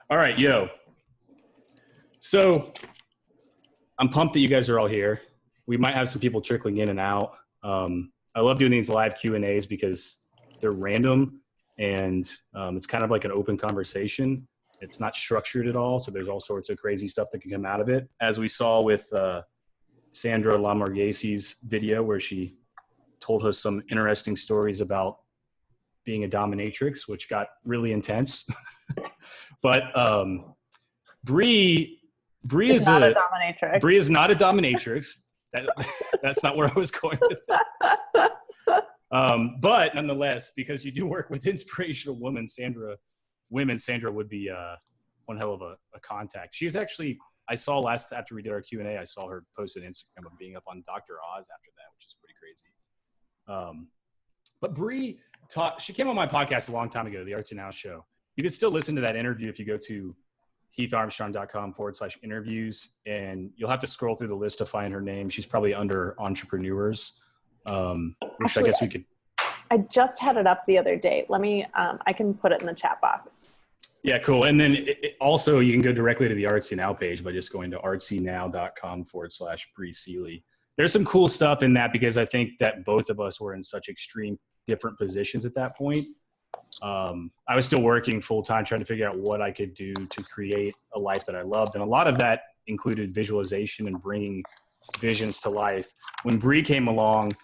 All right, yo. So I'm pumped that you guys are all here. We might have some people trickling in and out. I love doing these live Q&As because they're random and it's kind of like an open conversation. It's not structured at all, so there's all sorts of crazy stuff that can come out of it. As we saw with Sandra Lamargesi's video where she told us some interesting stories about being a dominatrix, which got really intense. But Bri is not a dominatrix. Bri is not a dominatrix. That's not where I was going with it. But nonetheless, because you do work with Inspirational Woman, Sandra would be one hell of a contact. She was actually, I saw after we did our Q&A, I saw her post on Instagram of being up on Dr. Oz after that, which is pretty crazy. But Bri she came on my podcast a long time ago, the Arts and Now show. You can still listen to that interview if you go to heatharmstrong.com/interviews, and you'll have to scroll through the list to find her name. She's probably under entrepreneurs, which I guess we could. I just had it up the other day. Let me, I can put it in the chat box. Yeah, cool. And then also you can go directly to the Artsy Now page by just going to artsynow.com/Bri Seeley. There's some cool stuff in that because I think that both of us were in such extreme different positions at that point. I was still working full time trying to figure out what I could do to create a life that I loved. And a lot of that included visualization and bringing visions to life. When Bri came along,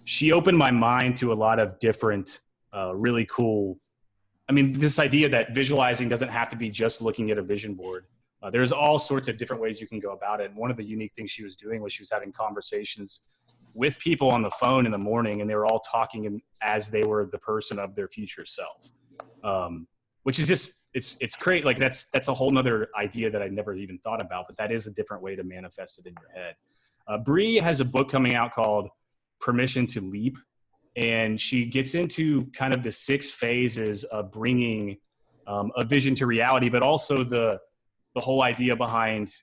she opened my mind to a lot of different, really cool. I mean, this idea that visualizing doesn't have to be just looking at a vision board. There's all sorts of different ways you can go about it. And one of the unique things she was doing was she was having conversations with people on the phone in the morning, and they were all talking as they were the person of their future self, which is just, it's great. Like that's a whole nother idea that I never even thought about, but that is a different way to manifest it in your head. Bri has a book coming out called Permission to Leap. And she gets into kind of the 6 phases of bringing a vision to reality, but also the whole idea behind,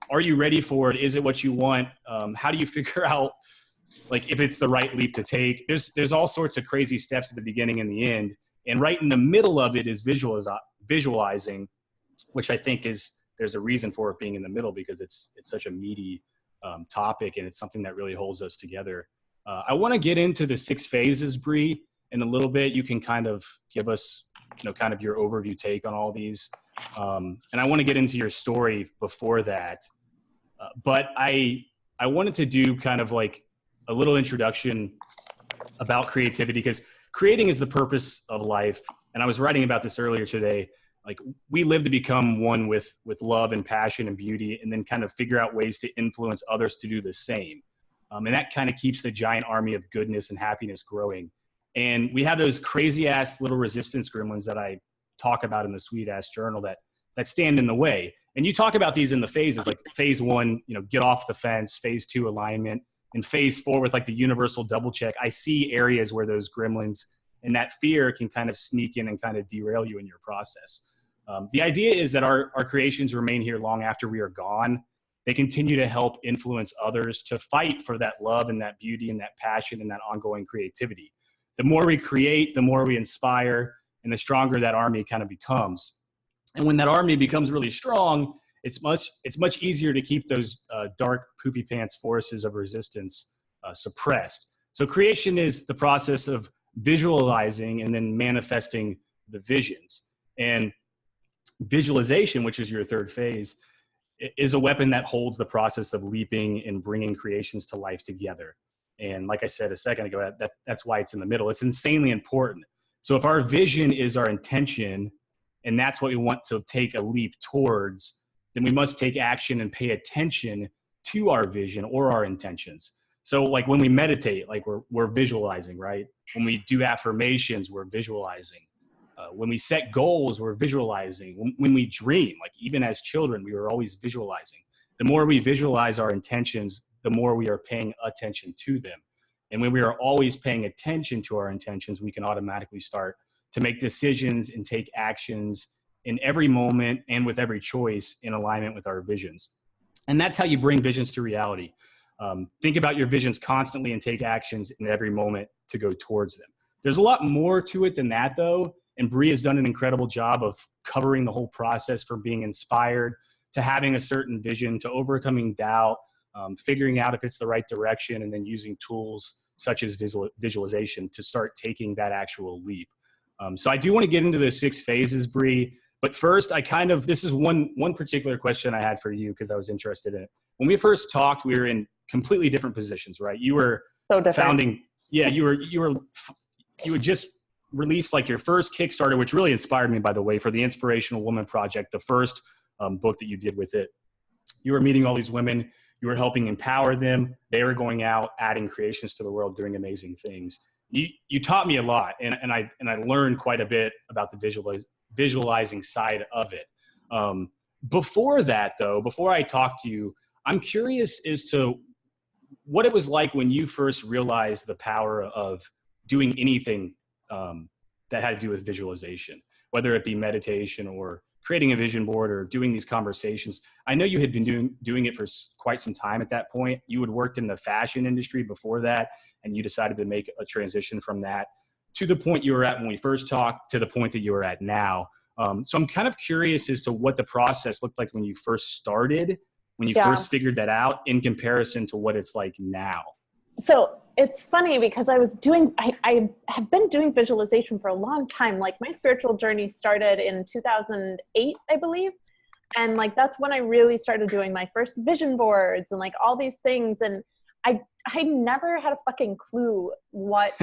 are you ready for it? Is it what you want? How do you figure out like if it's the right leap to take? There's all sorts of crazy steps at the beginning and the end. And right in the middle of it is visualizing, which I think there's a reason for it being in the middle because it's such a meaty topic, and it's something that really holds us together. I want to get into the 6 phases, Bri, in a little bit. You can kind of give us, kind of your overview take on all these. And I want to get into your story before that. But I wanted to do kind of like a little introduction about creativity, because creating is the purpose of life. And I was writing about this earlier today. Like, we live to become one with love and passion and beauty, and then kind of figure out ways to influence others to do the same. And that kind of keeps the giant army of goodness and happiness growing. And we have those crazy ass little resistance gremlins that I talk about in the sweet ass journal that stand in the way. And you talk about these in the phases, like phase 1, get off the fence, phase 2, alignment, and phase 4 with like the universal double check. I see areas where those gremlins and that fear can kind of sneak in and kind of derail you in your process. The idea is that our creations remain here long after we are gone. They continue to help influence others to fight for that love and that beauty and that passion and that ongoing creativity. The more we create, the more we inspire, and the stronger that army kind of becomes. And when that army becomes really strong, it's much easier to keep those dark poopy pants forces of resistance suppressed. So creation is the process of visualizing and then manifesting the visions. And visualization, which is your 3rd phase, is a weapon that holds the process of leaping and bringing creations to life together. And like I said a second ago, that's why it's in the middle. It's insanely important. So if our vision is our intention, and that's what we want to take a leap towards, then we must take action and pay attention to our vision or our intentions. So like when we meditate, like we're visualizing, right? When we do affirmations, we're visualizing. When we set goals, we're visualizing. When we dream, like even as children, we were always visualizing. The more we visualize our intentions, the more we are paying attention to them. And when we are always paying attention to our intentions, we can automatically start to make decisions and take actions in every moment and with every choice in alignment with our visions. And that's how you bring visions to reality. Think about your visions constantly and take actions in every moment to go towards them. There's a lot more to it than that, though. And Bri has done an incredible job of covering the whole process from being inspired to having a certain vision, to overcoming doubt, figuring out if it's the right direction, and then using tools such as visualization to start taking that actual leap. So I do want to get into those 6 phases, Bri. But first, this is one particular question I had for you because I was interested in it. When we first talked, we were in completely different positions, right? You were So different. you had just released like your first Kickstarter, which really inspired me, by the way, for the Inspirational Woman Project, the first book that you did with it. You were meeting all these women. You were helping empower them. They were going out, adding creations to the world, doing amazing things. You taught me a lot, and I learned quite a bit about the visualizing side of it. Before that, though, before I talk to you, I'm curious as to what it was like when you first realized the power of doing anything that had to do with visualization, whether it be meditation or creating a vision board or doing these conversations. I know you had been doing it for quite some time at that point. You had worked in the fashion industry before that, and you decided to make a transition from that to the point you were at when we first talked to the point that you are at now. So I'm kind of curious as to what the process looked like when you first started, when you first figured that out in comparison to what it's like now. So it's funny because I have been doing visualization for a long time. Like my spiritual journey started in 2008, I believe. And like, that's when I really started doing my first vision boards and like all these things. And I never had a fucking clue what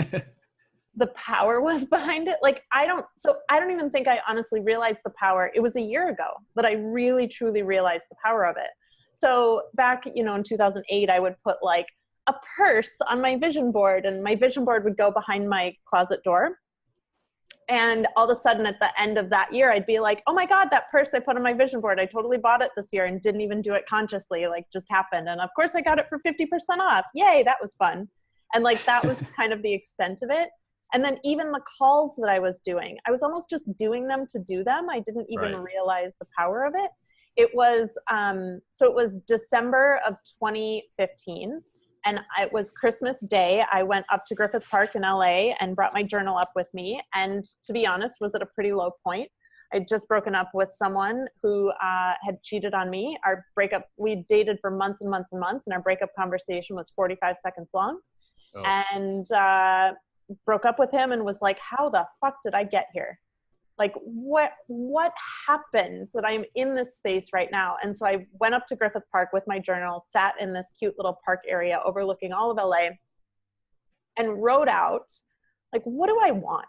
the power was behind it. Like, I don't even think I honestly realized the power. It was a year ago that I really, truly realized the power of it. So back, in 2008, I would put like a purse on my vision board, and my vision board would go behind my closet door. And all of a sudden at the end of that year, I'd be like, oh my God, that purse I put on my vision board, I totally bought it this year and didn't even do it consciously, like just happened. And of course I got it for 50% off. Yay, that was fun. And like, that was kind of the extent of it. And then even the calls that I was doing, I was almost just doing them to do them. I didn't even realize the power of it. It was, so it was December of 2015. And it was Christmas Day. I went up to Griffith Park in LA and brought my journal up with me. And to be honest, was at a pretty low point. I'd just broken up with someone who had cheated on me. Our breakup, we dated for months and months and months, and our breakup conversation was 45 seconds long. Oh. And broke up with him and was like, how the fuck did I get here? Like, what happened that I'm in this space right now? And so I went up to Griffith Park with my journal, sat in this cute little park area overlooking all of LA, and wrote out, like, what do I want?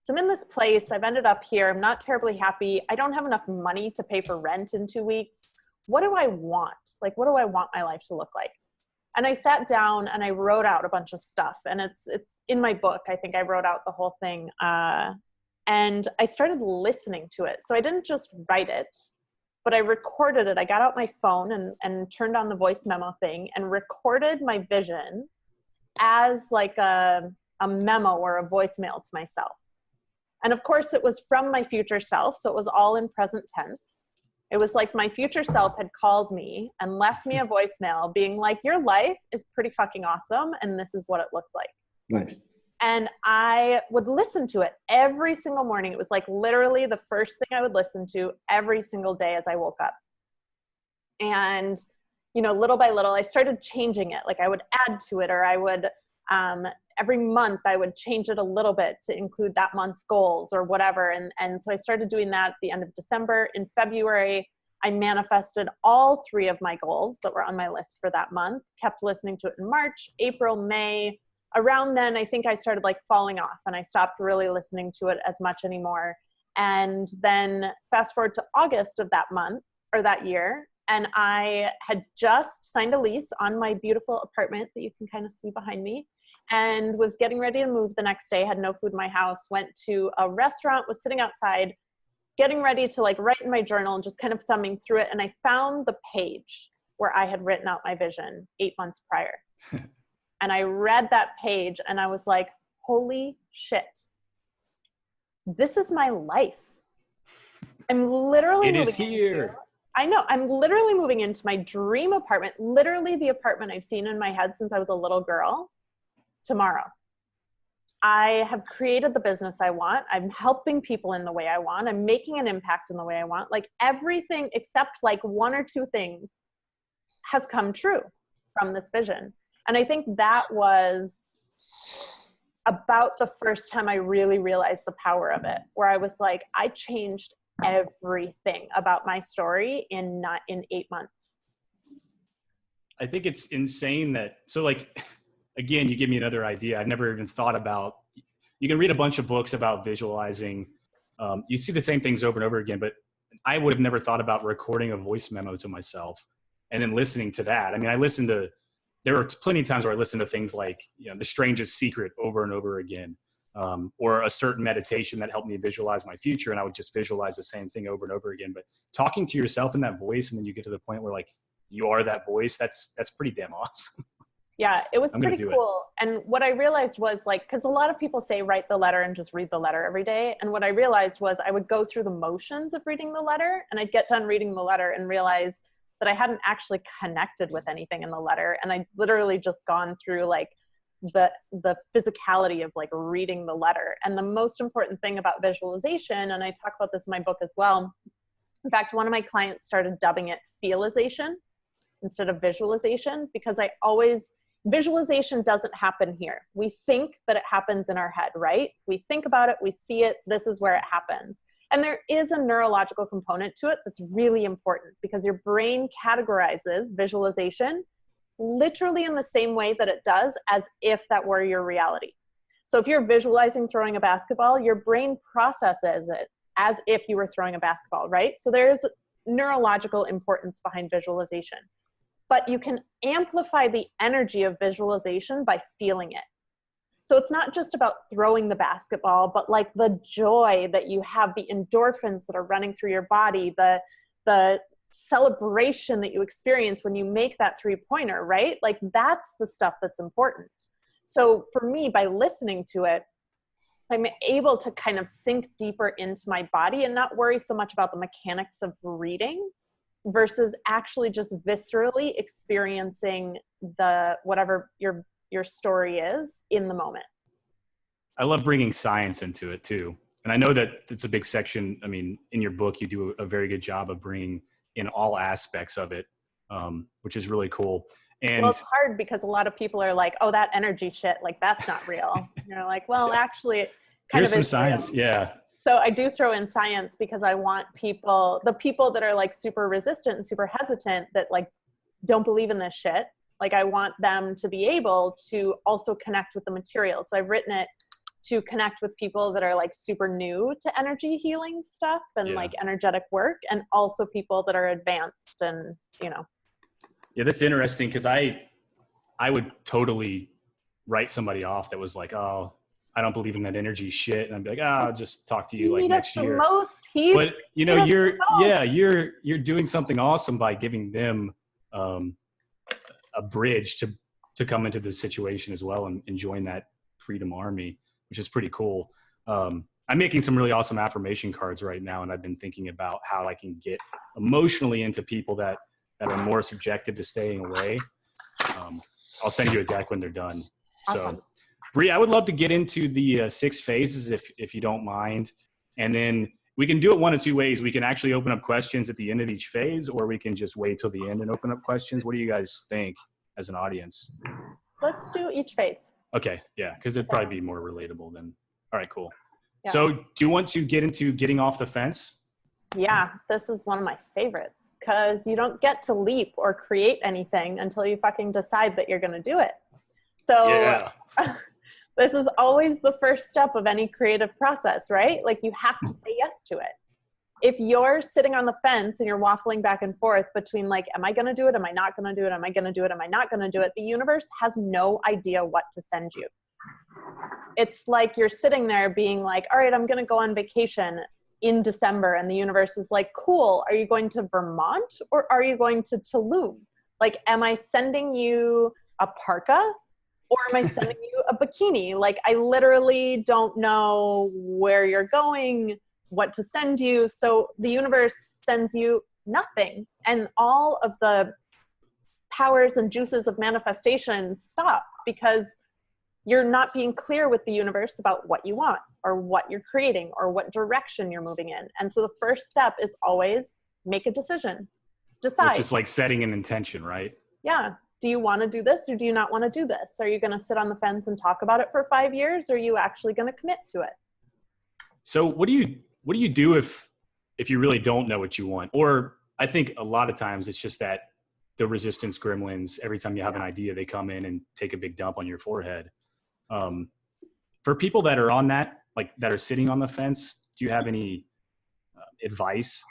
So I'm in this place. I've ended up here. I'm not terribly happy. I don't have enough money to pay for rent in 2 weeks. What do I want? Like, what do I want my life to look like? And I sat down and I wrote out a bunch of stuff. And it's in my book. I think I wrote out the whole thing. And I started listening to it. So I didn't just write it, but I recorded it. I got out my phone and turned on the voice memo thing and recorded my vision as like a memo or a voicemail to myself. And of course it was from my future self. So it was all in present tense. It was like my future self had called me and left me a voicemail being like, your life is pretty fucking awesome. And this is what it looks like. Nice. And I would listen to it every single morning. It was like literally the first thing I would listen to every single day as I woke up. And, little by little, I started changing it. Like I would add to it, or I would, every month I would change it a little bit to include that month's goals or whatever. And so I started doing that at the end of December. In February, I manifested all 3 of my goals that were on my list for that month, kept listening to it in March, April, May. Around then, I think I started like falling off and I stopped really listening to it as much anymore. And then fast forward to August of that month or that year, and I had just signed a lease on my beautiful apartment that you can kind of see behind me, and was getting ready to move the next day, had no food in my house, went to a restaurant, was sitting outside, getting ready to like write in my journal and just kind of thumbing through it. And I found the page where I had written out my vision 8 months prior. And I read that page and I was like, holy shit, this is my life. I'm literally It is here. I know. I'm literally moving into my dream apartment, literally the apartment I've seen in my head since I was a little girl, tomorrow. I have created the business I want. I'm helping people in the way I want. I'm making an impact in the way I want. Like everything except like one or two things has come true from this vision. And I think that was about the first time I really realized the power of it, where I was like, I changed everything about my story in 8 months. I think it's insane that, so like, again, you give me another idea. I've never even thought about, you can read a bunch of books about visualizing. You see the same things over and over again, but I would have never thought about recording a voice memo to myself and then listening to that. I mean, there were plenty of times where I listened to things like, The Strangest Secret over and over again, or a certain meditation that helped me visualize my future. And I would just visualize the same thing over and over again. But talking to yourself in that voice, and then you get to the point where like, you are that voice, that's pretty damn awesome. Yeah, it was pretty cool. And what I realized was like, because a lot of people say write the letter and just read the letter every day. And what I realized was I would go through the motions of reading the letter, and I'd get done reading the letter and realize that I hadn't actually connected with anything in the letter. And I'd literally just gone through like the physicality of like reading the letter. And the most important thing about visualization, and I talk about this in my book as well. In fact, one of my clients started dubbing it feelization instead of visualization, because visualization doesn't happen here. We think that it happens in our head, right? We think about it, we see it, this is where it happens. And there is a neurological component to it that's really important, because your brain categorizes visualization literally in the same way that it does as if that were your reality. So if you're visualizing throwing a basketball, your brain processes it as if you were throwing a basketball, right? So there's neurological importance behind visualization. But you can amplify the energy of visualization by feeling it. So it's not just about throwing the basketball, but like the joy that you have, the endorphins that are running through your body, the celebration that you experience when you make that 3-pointer, right? Like that's the stuff that's important. So for me, by listening to it, I'm able to kind of sink deeper into my body and not worry so much about the mechanics of reading, versus actually just viscerally experiencing whatever your story is in the moment. I love bringing science into it too. And I know that it's a big section. I mean, in your book, you do a very good job of bringing in all aspects of it, which is really cool. And well, it's hard because a lot of people are like, oh, that energy shit, like that's not real. You're like, well, actually it kind here's of is some science. real. Yeah. So I do throw in science because I want the people that are like super resistant and super hesitant, that like don't believe in this shit. Like I want them to be able to also connect with the material. So I've written it to connect with people that are like super new to energy healing stuff and like energetic work, and also people that are advanced and, Yeah, that's interesting, because I would totally write somebody off that was like, oh, I don't believe in that energy shit. And I'd be like, I'll just talk to you like next year. But you're doing something awesome by giving them a bridge to come into this situation as well and join that freedom army, which is pretty cool. I'm making some really awesome affirmation cards right now, and I've been thinking about how I can get emotionally into people that are more subjective to staying away. I'll send you a deck when they're done. Awesome. So Bri, I would love to get into the 6 phases if you don't mind. And then we can do it one of 2 ways. We can actually open up questions at the end of each phase, or we can just wait till the end and open up questions. What do you guys think as an audience? Let's do each phase. Okay. Yeah. Because it'd probably be more relatable than. All right, cool. Yeah. So do you want to get into getting off the fence? Yeah, this is one of my favorites, because you don't get to leap or create anything until you fucking decide that you're going to do it. So this is always the first step of any creative process, right? Like you have to say yes to it. If you're sitting on the fence and you're waffling back and forth between like, am I going to do it? Am I not going to do it? Am I going to do it? Am I not going to do it? The universe has no idea what to send you. It's like you're sitting there being like, all right, I'm going to go on vacation in December. And the universe is like, cool. Are you going to Vermont or are you going to Tulum? Like, am I sending you a parka? Or am I sending you a bikini? Like, I literally don't know where you're going, what to send you. So the universe sends you nothing. And all of the powers and juices of manifestation stop, because you're not being clear with the universe about what you want or what you're creating or what direction you're moving in. And so the first step is always make a decision. Decide. Which is like setting an intention, right? Yeah. Do you want to do this or do you not want to do this? Are you going to sit on the fence and talk about it for 5 years, or are you actually going to commit to it? So what do you do if you really don't know what you want? Or I think a lot of times it's just that the resistance gremlins, every time you have an idea, they come in and take a big dump on your forehead. For people that are on that, like that are sitting on the fence, do you have any advice?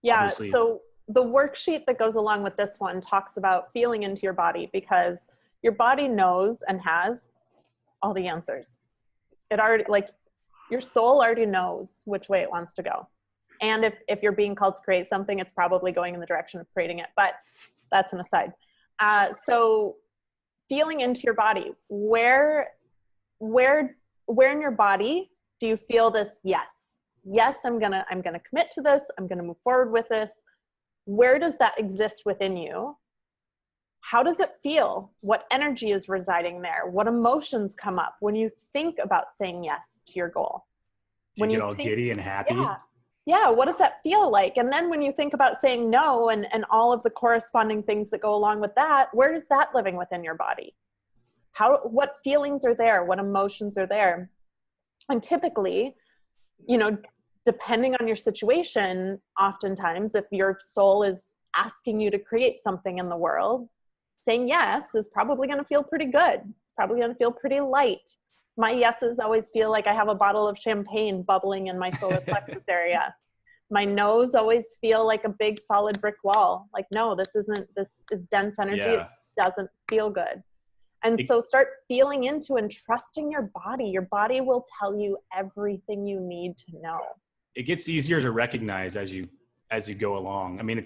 Yeah. Obviously. So the worksheet that goes along with this one talks about feeling into your body, because your body knows and has all the answers. It already, like, your soul already knows which way it wants to go. And if you're being called to create something, it's probably going in the direction of creating it, but that's an aside. So feeling into your body, where in your body do you feel this? Yes, I'm going to commit to this. I'm going to move forward with this. Where does that exist within you? How does it feel? What energy is residing there? What emotions come up when you think about saying yes to your goal? Do you get all giddy and happy? Yeah. What does that feel like? And then when you think about saying no and all of the corresponding things that go along with that, where is that living within your body? What feelings are there? What emotions are there? And typically, depending on your situation, oftentimes if your soul is asking you to create something in the world, saying yes is probably going to feel pretty good. It's probably going to feel pretty light. My yeses always feel like I have a bottle of champagne bubbling in my solar plexus area. My no's always feel like a big solid brick wall. Like, no, this is dense energy. Yeah. It doesn't feel good. And so start feeling into and trusting your body. Your body will tell you everything you need to know. It gets easier to recognize as you go along. I mean,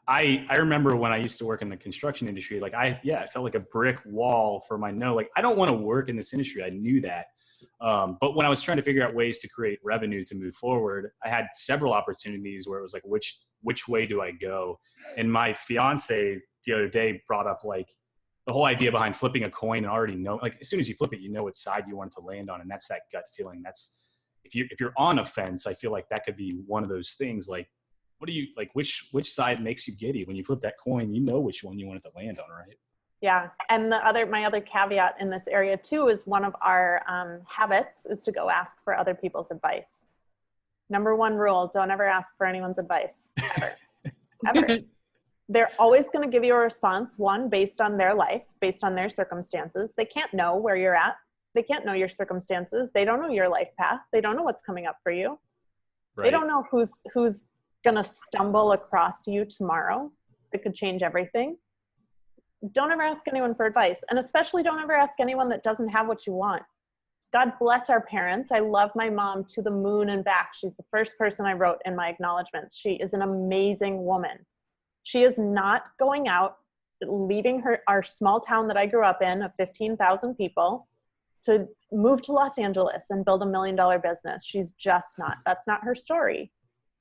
I remember when I used to work in the construction industry, like I felt like a brick wall for my no. Like, I don't want to work in this industry. I knew that. But when I was trying to figure out ways to create revenue to move forward, I had several opportunities where it was like, which way do I go? And my fiance the other day brought up like the whole idea behind flipping a coin and already know, like as soon as you flip it, you know what side you want it to land on. And that's that gut feeling. That's if you're on a fence, I feel like that could be one of those things. Like, what do you like? Which side makes you giddy when you flip that coin? You know which one you want it to land on, right? Yeah. And my other caveat in this area too is one of our habits is to go ask for other people's advice. Number one rule: don't ever ask for anyone's advice ever. Ever. They're always going to give you a response, one, based on their life, based on their circumstances. They can't know where you're at. They can't know your circumstances. They don't know your life path. They don't know what's coming up for you. Right. They don't know who's going to stumble across you tomorrow. It could change everything. Don't ever ask anyone for advice. And especially don't ever ask anyone that doesn't have what you want. God bless our parents. I love my mom to the moon and back. She's the first person I wrote in my acknowledgments. She is an amazing woman. She is not going out, leaving our small town that I grew up in of 15,000 people to move to Los Angeles and build $1 million business. She's just not. That's not her story.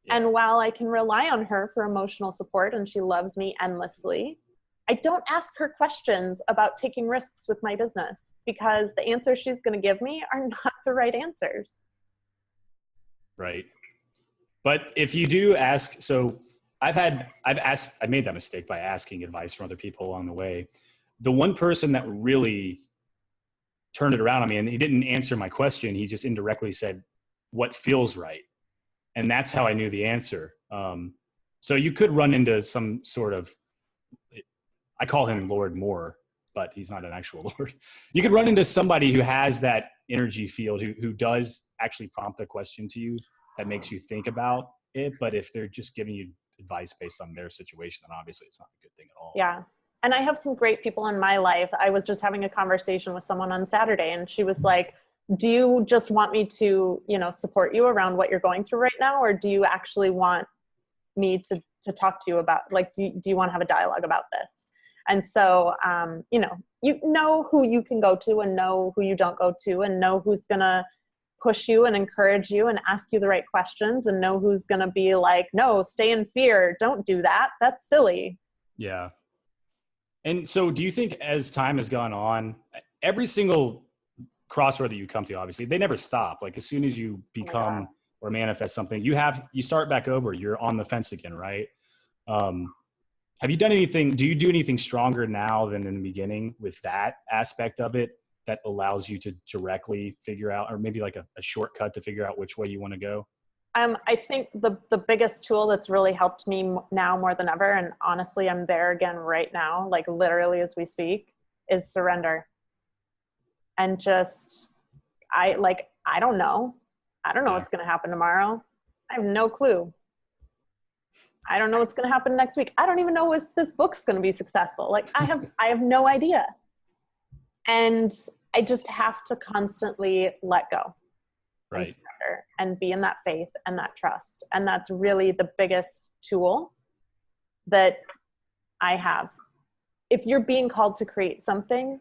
Yeah. And while I can rely on her for emotional support and she loves me endlessly, I don't ask her questions about taking risks with my business because the answers she's going to give me are not the right answers. Right. But if you do ask, so I made that mistake by asking advice from other people along the way. The one person that really turned it around on me, and he didn't answer my question, he just indirectly said, what feels right? And that's how I knew the answer. So you could run into some sort of, I call him Lord Moore, but he's not an actual Lord. You could run into somebody who has that energy field, who does actually prompt a question to you that makes you think about it. But if they're just giving you advice based on their situation, then obviously it's not a good thing at all. Yeah. And I have some great people in my life. I was just having a conversation with someone on Saturday and she was like, do you just want me to, support you around what you're going through right now? Or do you actually want me to talk to you about, like, do you want to have a dialogue about this? And so, you know who you can go to and know who you don't go to and know who's going to push you and encourage you and ask you the right questions and know who's going to be like, no, stay in fear. Don't do that. That's silly. Yeah. And so do you think as time has gone on, every single crossroad that you come to, obviously, they never stop. Like as soon as you become or manifest something, you start back over. You're on the fence again, right? Have you done anything? Do you do anything stronger now than in the beginning with that aspect of it that allows you to directly figure out, or maybe like a shortcut to figure out which way you want to go? I think the biggest tool that's really helped me now more than ever, and honestly, I'm there again right now, like literally as we speak, is surrender. And just, I don't know. I don't know what's going to happen tomorrow. I have no clue. I don't know what's going to happen next week. I don't even know if this book's going to be successful. Like I have no idea. And I just have to constantly let go. Right. And surrender and be in that faith and that trust. And that's really the biggest tool that I have. If you're being called to create something,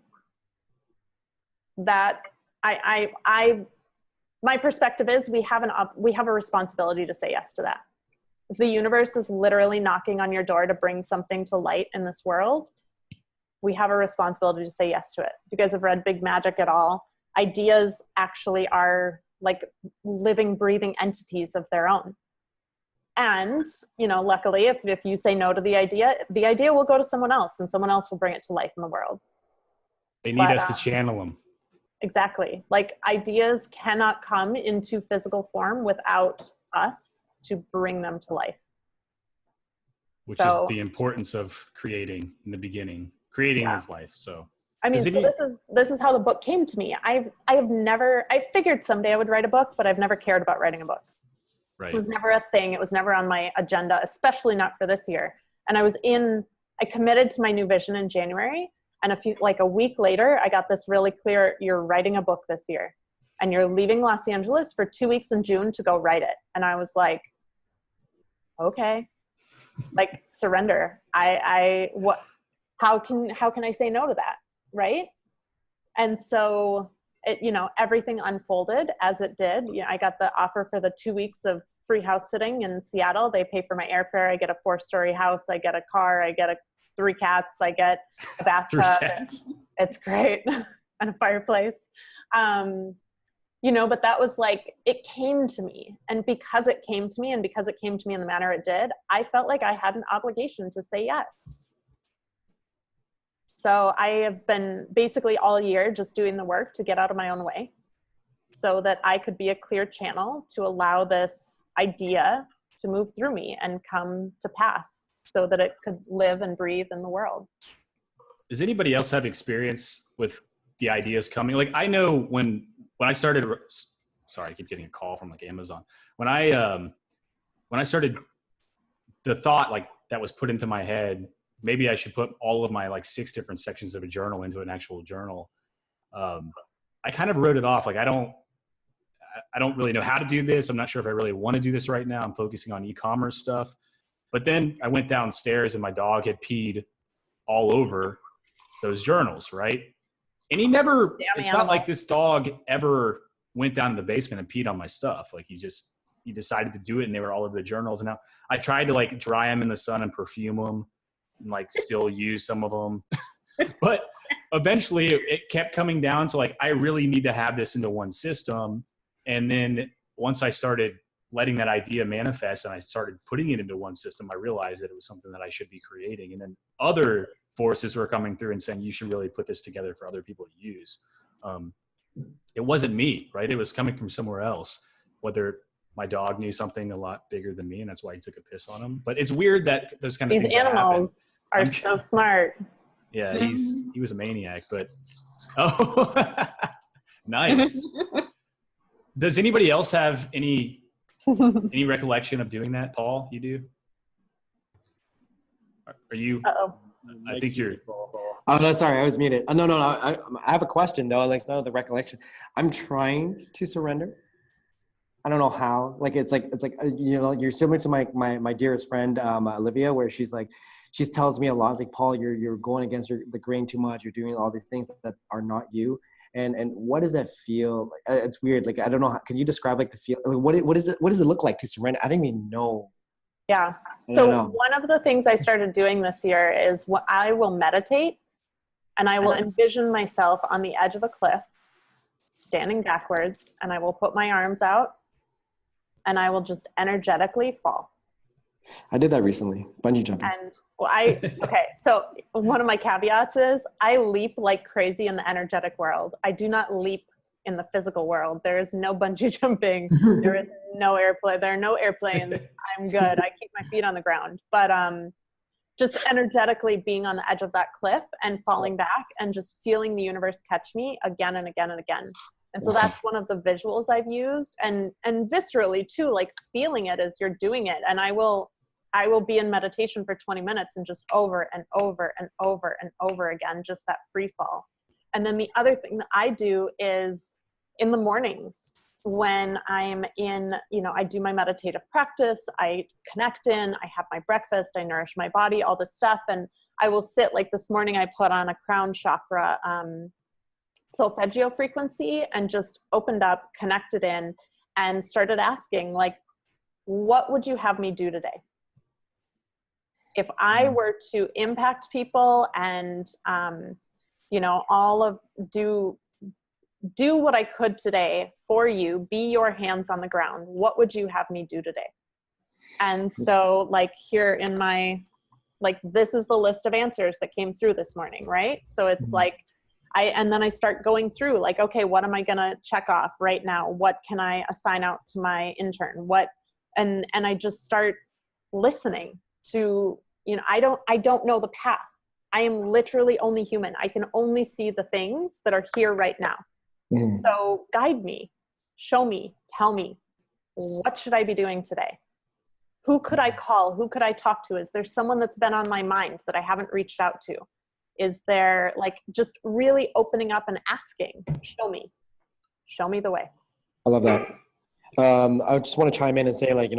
that my perspective is we have a responsibility to say yes to that. If the universe is literally knocking on your door to bring something to light in this world, we have a responsibility to say yes to it. If you guys have read Big Magic at all, ideas actually are like living, breathing entities of their own. And, luckily, if you say no to the idea will go to someone else and someone else will bring it to life in the world. They need us to channel them. Exactly. Like ideas cannot come into physical form without us to bring them to life. Which is the importance of creating in the beginning. Creating is life. So I mean, this is how the book came to me. I figured someday I would write a book, but I've never cared about writing a book. Right. It was never a thing. It was never on my agenda, especially not for this year. And I committed to my new vision in January. And a week later, I got this really clear, you're writing a book this year and you're leaving Los Angeles for 2 weeks in June to go write it. And I was like, okay, like surrender. How can I say no to that? Right. And so everything unfolded as it did. I got the offer for the 2 weeks of free house sitting in Seattle. They pay for my airfare. I get a 4-story house. I get a car. I get 3 cats. I get a bathtub. 3 cats. It's great. And a fireplace. But that was like, it came to me. And because it came to me in the manner it did, I felt like I had an obligation to say yes. So I have been basically all year just doing the work to get out of my own way so that I could be a clear channel to allow this idea to move through me and come to pass so that it could live and breathe in the world. Does anybody else have experience with the ideas coming? Like I know when I started, sorry, I keep getting a call from like Amazon. When I started, the thought like that was put into my head, maybe I should put all of my like 6 different sections of a journal into an actual journal. I kind of wrote it off. Like I don't really know how to do this. I'm not sure if I really want to do this right now. I'm focusing on e-commerce stuff. But then I went downstairs and my dog had peed all over those journals, right? And it's not like this dog ever went down to the basement and peed on my stuff. Like he decided to do it and they were all over the journals. And now I tried to like dry them in the sun and perfume them and like still use some of them. But eventually it kept coming down to like, I really need to have this into one system. And then once I started letting that idea manifest and I started putting it into one system, I realized that it was something that I should be creating. And then other forces were coming through and saying, you should really put this together for other people to use. It wasn't me, right? It was coming from somewhere else, whether my dog knew something a lot bigger than me and that's why he took a piss on him. But it's weird that those kind of things animals are so smart. Yeah. He was a maniac, but nice. Does anybody else have any recollection of doing that? Paul, you do? Are you? Uh-oh. I think you're. Oh no, sorry, I was muted. No. I have a question though. Like, no, the recollection. I'm trying to surrender. I don't know how. Like, it's like you're similar to my dearest friend Olivia, where she tells me a lot. It's like, Paul, you're going against the grain too much. You're doing all these things that are not you. And what does that feel like? It's weird. Like, I don't know. Can you describe like the feel? Like, what does it look like to surrender? I didn't even know. Yeah. So one of the things I started doing this year is I will meditate and I will envision myself on the edge of a cliff, standing backwards, and I will put my arms out, and I will just energetically fall. I did that recently, bungee jumping. And okay, so one of my caveats is I leap like crazy in the energetic world. I do not leap in the physical world. There is no bungee jumping. There is no airplane. There are no airplanes. I'm good. I keep my feet on the ground. But just energetically being on the edge of that cliff and falling back and just feeling the universe catch me again and again and again. And so that's one of the visuals I've used, and viscerally too, like feeling it as you're doing it. And I will be in meditation for 20 minutes and just over and over and over and over again, just that free fall. And then the other thing that I do is in the mornings when I'm in, I do my meditative practice, I connect in, I have my breakfast, I nourish my body, all this stuff. And I will sit, like this morning I put on a crown chakra, solfeggio frequency, and just opened up, connected in, and started asking, like, what would you have me do today? If I were to impact people and, do what I could today for you, be your hands on the ground, what would you have me do today? And so like here in my, like, this is the list of answers that came through this morning, right? So it's like, and then I start going through like, okay, what am I going to check off right now? What can I assign out to my intern? And I just start listening to, I don't know the path. I am literally only human. I can only see the things that are here right now. So guide me, show me, tell me, what should I be doing today? Who could I call? Who could I talk to? Is there someone that's been on my mind that I haven't reached out to? Is there, like, just really opening up and asking, show me the way. I love that. I just want to chime in and say, like,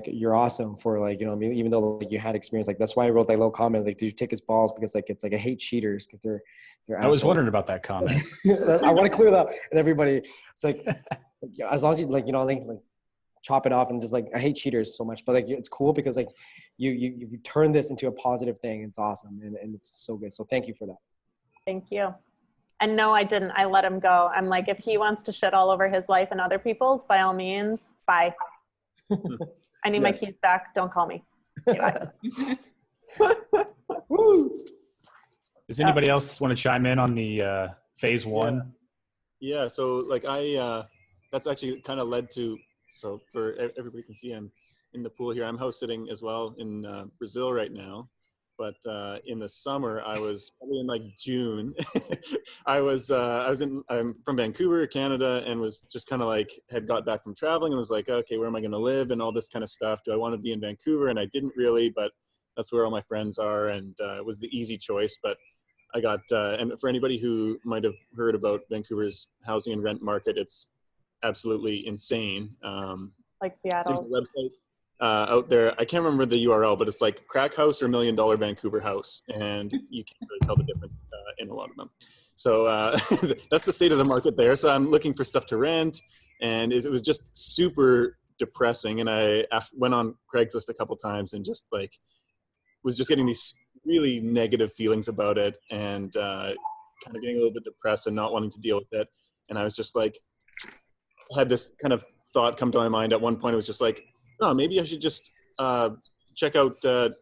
you're awesome for, like, even though like you had experience, like, that's why I wrote that little comment, like, did you take his balls? Because like, it's like, I hate cheaters because they're I was wondering about that comment. I want to clear that. And everybody, it's like, as long as you like, like chop it off and just like, I hate cheaters so much, but like, it's cool because like you turn this into a positive thing. It's awesome. And it's so good. So thank you for that. Thank you. And no, I didn't. I let him go. I'm like, if he wants to shit all over his life and other people's, by all means, bye. I need my keys back. Don't call me. Okay, Does anybody else want to chime in on the phase one? Yeah. So like that's actually kind of led to, so for everybody can see, I'm in the pool here. I'm house sitting as well in Brazil right now. But in the summer, I was probably in like June. I'm from Vancouver, Canada, and was just kind of like had got back from traveling and was like, okay, where am I going to live and all this kind of stuff. Do I want to be in Vancouver? And I didn't really, but that's where all my friends are, and it was the easy choice. But I got, and for anybody who might have heard about Vancouver's housing and rent market, it's absolutely insane. like Seattle. There's a website out there. I can't remember the URL, but it's like crack house or $1 million Vancouver house, and you can't really tell the difference in a lot of them. So that's the state of the market there. So I'm looking for stuff to rent, and it was just super depressing. And I went on Craigslist a couple times and just like was just getting these really negative feelings about it, and kind of getting a little bit depressed and not wanting to deal with it. And I was just like, had this kind of thought come to my mind. At one point, it was just like, oh, maybe I should just check out the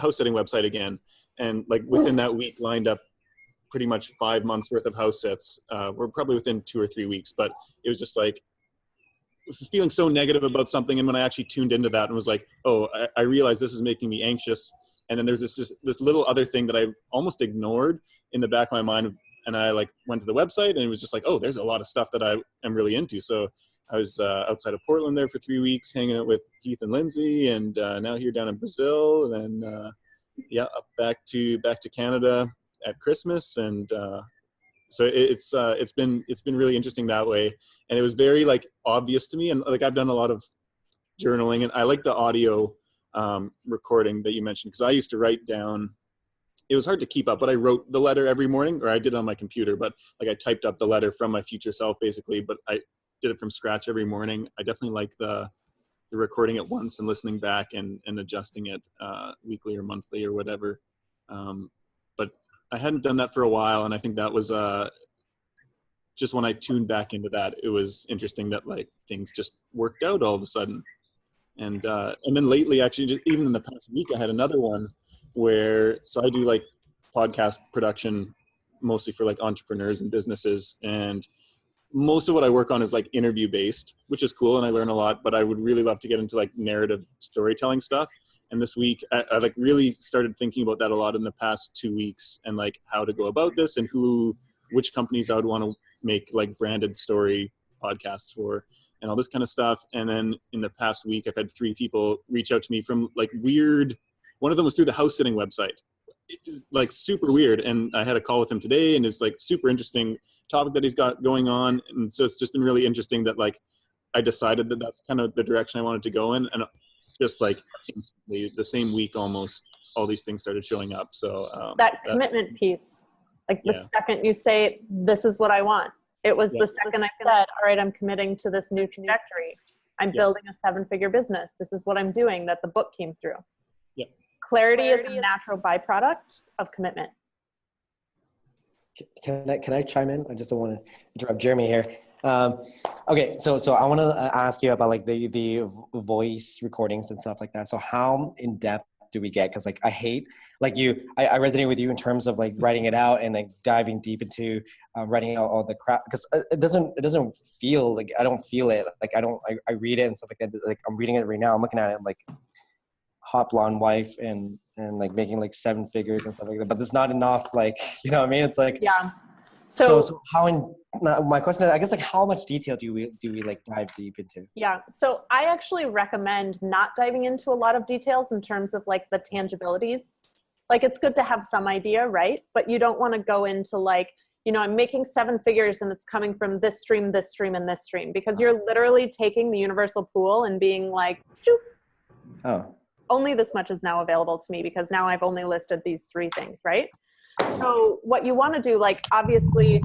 house sitting website again. And like within that week, lined up pretty much 5 months worth of house sits. We're probably within 2 or 3 weeks, but it was just like feeling so negative about something. And when I actually tuned into that and was like, oh, I realize this is making me anxious. And then there's this little other thing that I almost ignored in the back of my mind. And I like went to the website and it was just like, oh, there's a lot of stuff that I am really into. So I was outside of Portland there for 3 weeks, hanging out with Heath and Lindsay, and now here down in Brazil, and then up back to Canada at Christmas, and so it's been really interesting that way, and it was very like obvious to me, and like I've done a lot of journaling, and I like the audio recording that you mentioned because I used to write down. It was hard to keep up, but I wrote the letter every morning, or I did it on my computer, but like I typed up the letter from my future self basically, but I did it from scratch every morning. I definitely like the recording it once and listening back and adjusting it weekly or monthly or whatever. But I hadn't done that for a while, and I think that was just when I tuned back into that, it was interesting that like things just worked out all of a sudden. And then lately, actually, just even in the past week, I had another one where, so I do like podcast production mostly for like entrepreneurs and businesses. And most of what I work on is like interview based, which is cool. And I learn a lot, but I would really love to get into like narrative storytelling stuff. And this week I like really started thinking about that a lot in the past 2 weeks, and like how to go about this and which companies I would want to make like branded story podcasts for and all this kind of stuff. And then in the past week, I've had 3 people reach out to me from like weird, one of them was through the house sitting website, like super weird. And I had a call with him today, and it's like super interesting topic that he's got going on. And so it's just been really interesting that like I decided that that's kind of the direction I wanted to go in. And just like instantly, the same week almost, all these things started showing up. So that commitment piece, like the second you say, this is what I want, it was the second I said, all right, I'm committing to this new trajectory. I'm building a 7-figure business. This is what I'm doing, that the book came through. Yeah. Clarity is a natural byproduct of commitment. Can I chime in? I just don't want to interrupt Jeremy here. Okay, so I want to ask you about like the voice recordings and stuff like that. So how in depth do we get? Because like I hate like I resonate with you in terms of like writing it out and like diving deep into writing out all the crap, because it doesn't feel like, I don't feel it. Like I read it and stuff like that. Like I'm reading it right now. I'm looking at it like hot blonde wife and like making like 7 figures and stuff like that. But there's not enough, like, you know what I mean? It's like, yeah. So how my question is, I guess, like how much detail do we like dive deep into? Yeah. So I actually recommend not diving into a lot of details in terms of like the tangibilities. Like it's good to have some idea, right? But you don't want to go into like, you know, I'm making 7 figures and it's coming from this stream, and this stream, because you're literally taking the universal pool and being like, only this much is now available to me because now I've only listed these 3 things, right? So what you want to do, like obviously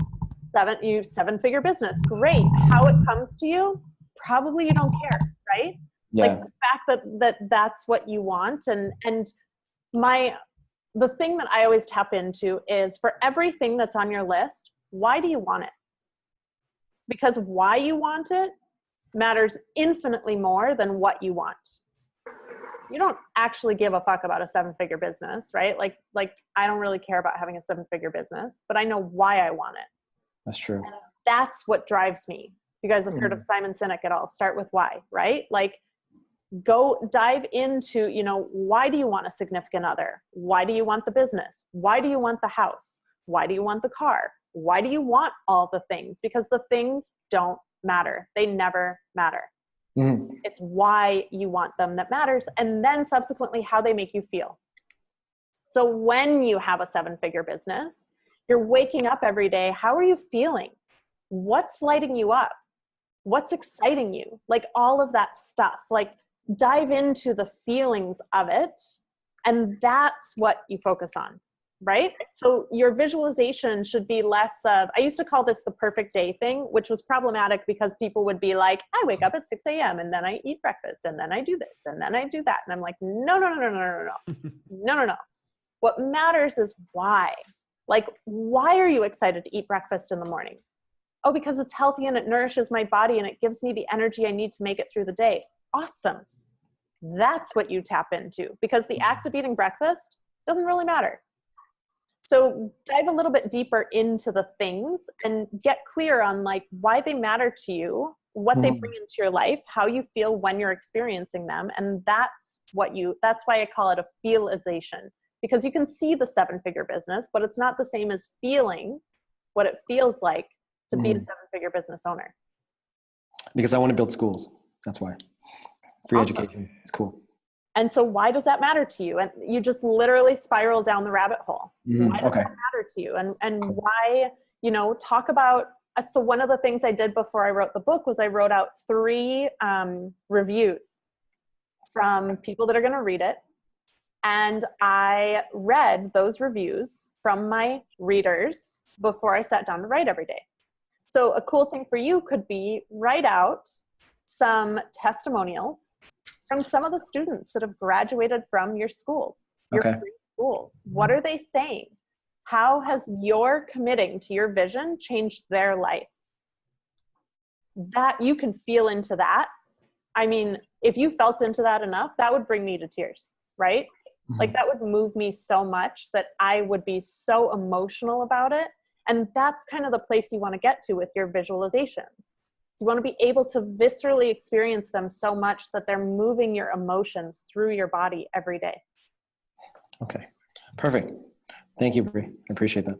7-figure business, great. How it comes to you, probably you don't care, right? Yeah. Like the fact that's what you want. And the thing that I always tap into is, for everything that's on your list, why do you want it? Because why you want it matters infinitely more than what you want. You don't actually give a fuck about a 7-figure business, right? Like I don't really care about having a 7-figure business, but I know why I want it. That's true. And that's what drives me. You guys have heard of Simon Sinek at all? Start with why, right? Like go dive into, you know, why do you want a significant other? Why do you want the business? Why do you want the house? Why do you want the car? Why do you want all the things? Because the things don't matter. They never matter. Mm-hmm. It's why you want them that matters, and then subsequently how they make you feel. So when you have a 7-figure business, you're waking up every day. How are you feeling? What's lighting you up? What's exciting you? Like all of that stuff. Like dive into the feelings of it, and that's what you focus on, right? So your visualization should be less of, I used to call this the perfect day thing, which was problematic because people would be like, I wake up at 6 a.m. and then I eat breakfast and then I do this and then I do that. And I'm like, no. What matters is why. Like, why are you excited to eat breakfast in the morning? Oh, because it's healthy and it nourishes my body and it gives me the energy I need to make it through the day. Awesome. That's what you tap into, because the act of eating breakfast doesn't really matter. So dive a little bit deeper into the things and get clear on like why they matter to you, what they bring into your life, how you feel when you're experiencing them. And that's why I call it a feelization, because you can see the 7-figure business, but it's not the same as feeling what it feels like to be a 7-figure business owner. Because I want to build schools. That's why. Free education. It's cool. And so why does that matter to you? And you just literally spiral down the rabbit hole. Why does that matter to you? And cool. Why, you know, talk about, so one of the things I did before I wrote the book was I wrote out 3 reviews from people that are going to read it. And I read those reviews from my readers before I sat down to write every day. So a cool thing for you could be write out some testimonials from some of the students that have graduated from your schools, your free schools. What are they saying? How has your committing to your vision changed their life? that you can feel into that. I mean, if you felt into that enough, that would bring me to tears, right? Like that would move me so much that I would be so emotional about it. And that's kind of the place you want to get to with your visualizations. You want to be able to viscerally experience them so much that they're moving your emotions through your body every day. Okay, perfect. Thank you, Bri. I appreciate that.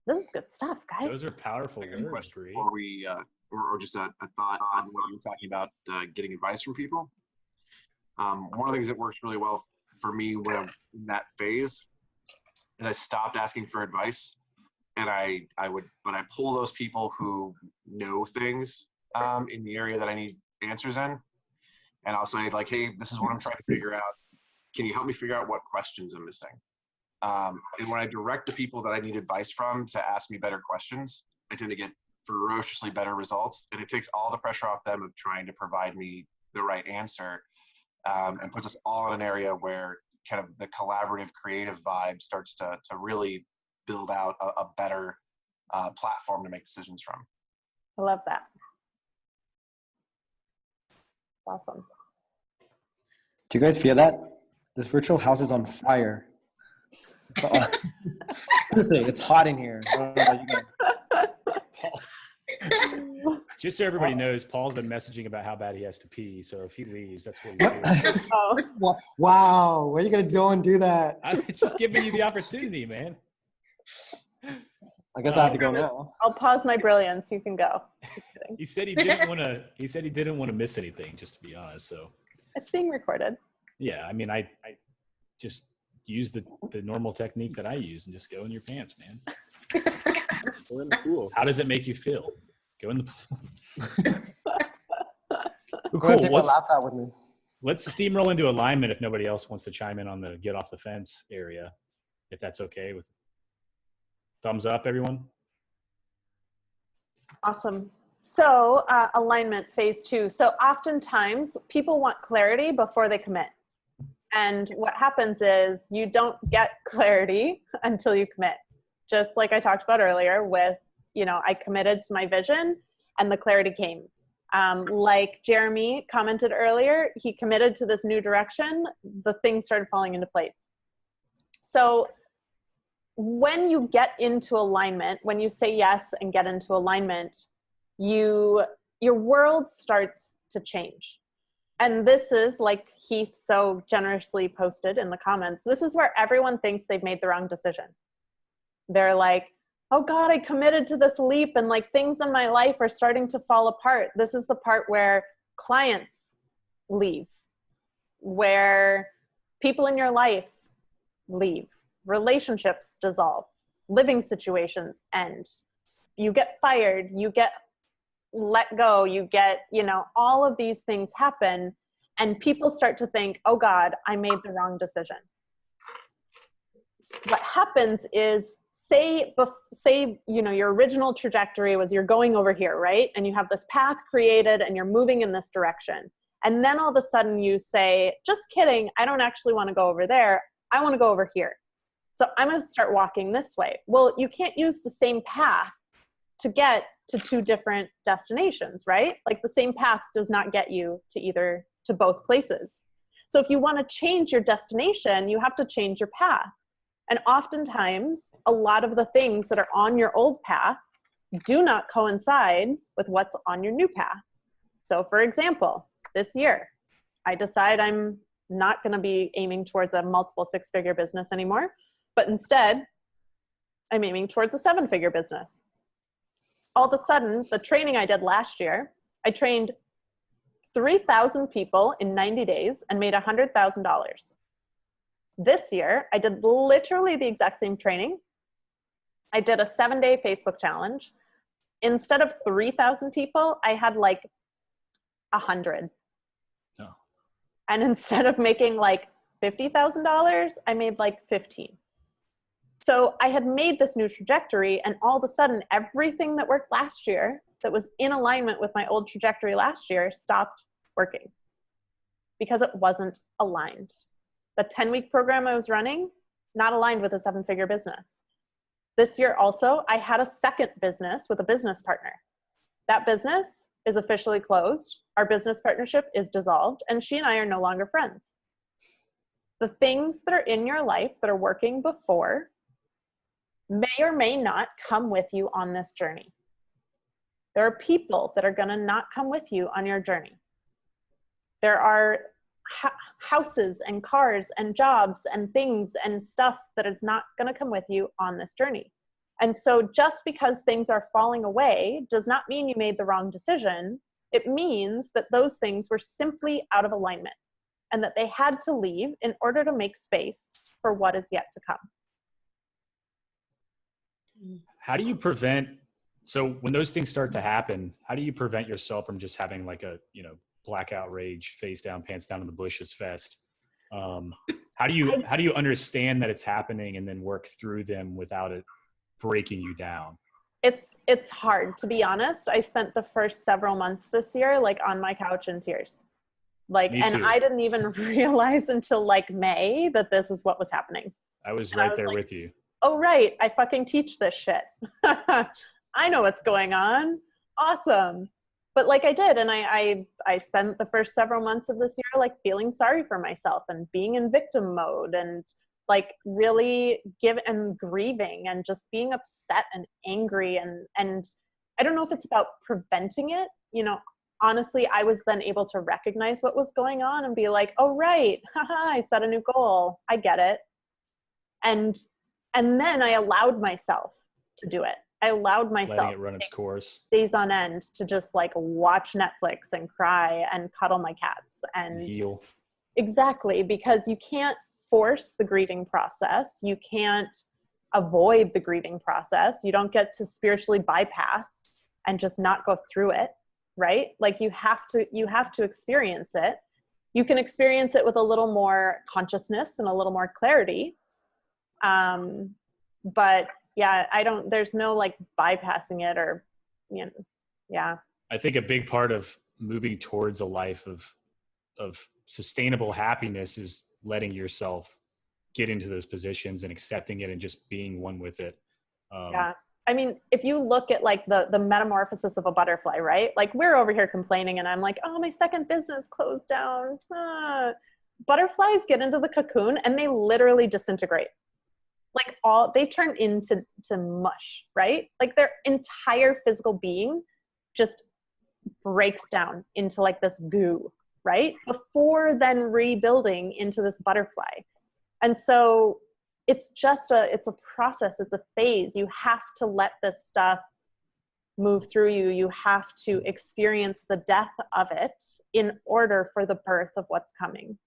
This is good stuff, guys. Those are powerful words, Bri. Before we, or just a thought on what you were talking about, getting advice from people. One of the things that works really well for me when I'm in that phase is I stopped asking for advice, and I pull those people who know things in the area that I need answers in, and I'll say like, hey, this is what I'm trying to figure out. Can you help me figure out what questions I'm missing? And when I direct the people that I need advice from to ask me better questions, I tend to get ferociously better results, and it takes all the pressure off them of trying to provide me the right answer, and puts us all in an area where kind of the collaborative, creative vibe starts to really build out a better platform to make decisions from. I love that. Awesome. Do you guys feel that? This virtual house is on fire. Seriously, it's hot in here. I don't know about you guys. Paul, just so everybody knows, Paul's been messaging about how bad he has to pee. So if he leaves, that's what he's doing. Oh. Wow, where are you gonna go and do that? It's just giving you the opportunity, man. I guess I have to go now. I'll pause my brilliance. You can go. Just kidding. He said he didn't want to. He said he didn't want to miss anything. Just to be honest, so It's being recorded. yeah. I mean, I just use the normal technique that I use and just go in your pants, man. Go in the pool. How does it make you feel? Go in the pool. I'm gonna take my Let's, laptop with me. let's steamroll into alignment if nobody else wants to chime in on the get off the fence area, if that's okay with thumbs up, everyone. Awesome. So alignment phase 2. So oftentimes people want clarity before they commit. And what happens is you don't get clarity until you commit. Just like I talked about earlier with, I committed to my vision and the clarity came. Like Jeremy commented earlier, he committed to this new direction. The things started falling into place. So when you get into alignment, when you say yes and get into alignment, your world starts to change. And this is, like Heath so generously posted in the comments, this is where everyone thinks they've made the wrong decision. They're like, oh God, I committed to this leap and like things in my life are starting to fall apart. This is the part where clients leave, where people in your life leave, relationships dissolve, living situations end. You get fired, you get let go, you get, all of these things happen and people start to think, oh God, I made the wrong decision. What happens is, say, your original trajectory was you're going over here, right? And you have this path created and you're moving in this direction. And then all of a sudden you say, just kidding, I don't actually want to go over there. I want to go over here. So I'm going to start walking this way. Well, you can't use the same path to get to two different destinations, right? Like the same path does not get you to both places. So if you want to change your destination, you have to change your path. And oftentimes, a lot of the things that are on your old path do not coincide with what's on your new path. So for example, this year, I decide I'm not going to be aiming towards a multiple six-figure business anymore, but instead, I'm aiming towards a seven-figure business. All of a sudden, the training I did last year, I trained 3,000 people in 90 days and made $100,000. This year, I did literally the exact same training. I did a 7-day Facebook challenge. Instead of 3,000 people, I had like 100. Oh. And instead of making like $50,000, I made like 15. So I had made this new trajectory, and all of a sudden, everything that worked last year that was in alignment with my old trajectory last year stopped working because it wasn't aligned. The 10-week program I was running, not aligned with a 7-figure business. This year also, I had a second business with a business partner. That business is officially closed. Our business partnership is dissolved, and she and I are no longer friends. The things that are in your life that are working before may or may not come with you on this journey. There are people that are going to not come with you on your journey. There are houses and cars and jobs and things and stuff that is not going to come with you on this journey. And so just because things are falling away does not mean you made the wrong decision. It means that those things were simply out of alignment and that they had to leave in order to make space for what is yet to come. How do you prevent, so when those things start to happen, how do you prevent yourself from just having like a, blackout rage, face down, pants down in the bushes fest? How do you understand that it's happening and then work through them without it breaking you down? It's hard, to be honest. I spent the first several months this year, like on my couch in tears. And I didn't even realize until like May that this is what was happening. I was right there with you. Oh, right. I fucking teach this shit. I know what's going on. Awesome. But like I did, and I spent the first several months of this year like feeling sorry for myself and being in victim mode and like really grieving and just being upset and angry and I don't know if it's about preventing it. Honestly, I was then able to recognize what was going on and be like, oh, right, haha, I set a new goal. I get it. And then I allowed myself to do it. I allowed myself letting it run its course, days on end, to just like watch Netflix and cry and cuddle my cats and heal. Exactly, because you can't force the grieving process. You can't avoid the grieving process. You don't get to spiritually bypass and just not go through it, right? Like you have to experience it. You can experience it with a little more consciousness and a little more clarity. But yeah, there's no like bypassing it or, yeah. I think a big part of moving towards a life of sustainable happiness is letting yourself get into those positions and accepting it and just being one with it. Yeah. I mean, if you look at like the metamorphosis of a butterfly, right? Like we're over here complaining and I'm like, oh, my second business closed down. Butterflies get into the cocoon and they literally disintegrate. Like they turn into mush, right? Like their entire physical being just breaks down into like this goo, right? Before then rebuilding into this butterfly. And so it's a process. It's a phase. You have to let this stuff move through you. You have to experience the death of it in order for the birth of what's coming.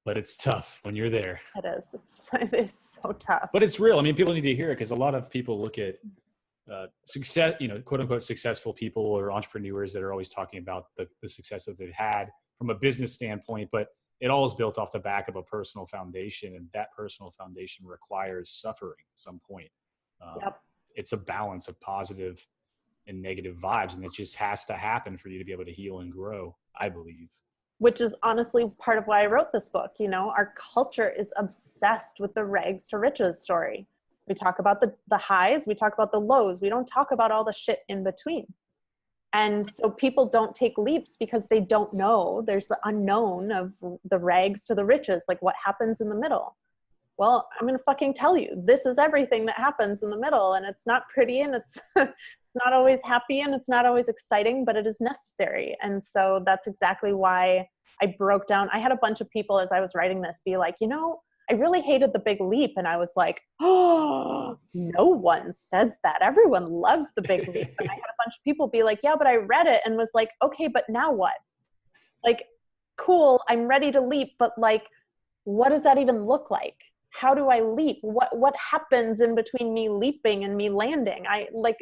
But it's tough when you're there. It is. It is so tough. But it's real. I mean, people need to hear it because a lot of people look at success, quote unquote, successful people or entrepreneurs that are always talking about the success that they've had from a business standpoint. But it all is built off the back of a personal foundation, and that personal foundation requires suffering at some point. Yep. It's a balance of positive and negative vibes, and it just has to happen for you to be able to heal and grow, I believe. Which is honestly part of why I wrote this book. Our culture is obsessed with the rags to riches story. We talk about the highs, we talk about the lows. We don't talk about all the shit in between. And so people don't take leaps because they don't know. There's the unknown of the rags to the riches, like what happens in the middle. Well, I'm going to fucking tell you, this is everything that happens in the middle, and it's not pretty, and it's it's not always happy, and it's not always exciting, but it is necessary. And so that's exactly why I broke down. I had a bunch of people as I was writing this be like, I really hated the big leap. And I was like, oh, no one says that. Everyone loves the big leap. And I had a bunch of people be like, yeah, but I read it and was like, okay, but now what? Like, cool, I'm ready to leap, but like, what does that even look like? How do I leap? What happens in between me leaping and me landing?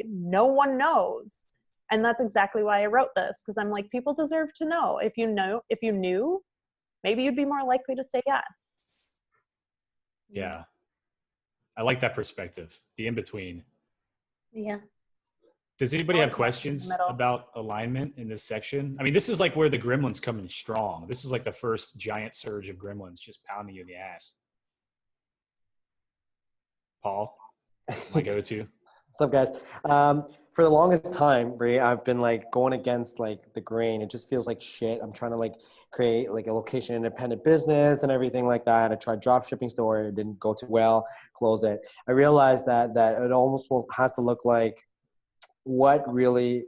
No one knows. And that's exactly why I wrote this, because I'm like, people deserve to know. If you knew, maybe you'd be more likely to say yes. Yeah. I like that perspective, the in-between. Yeah. Does anybody have questions about alignment in this section? I mean, this is like where the gremlins come in strong. This is like the first giant surge of gremlins just pounding you in the ass. Paul, my go-to. What's up, guys? for the longest time, Bri, I've been like going against like the grain. It just feels like shit. I'm trying to like create like a location independent business and everything like that. I tried drop shipping store. It didn't go too well. Closed it. I realized that it almost has to look like what really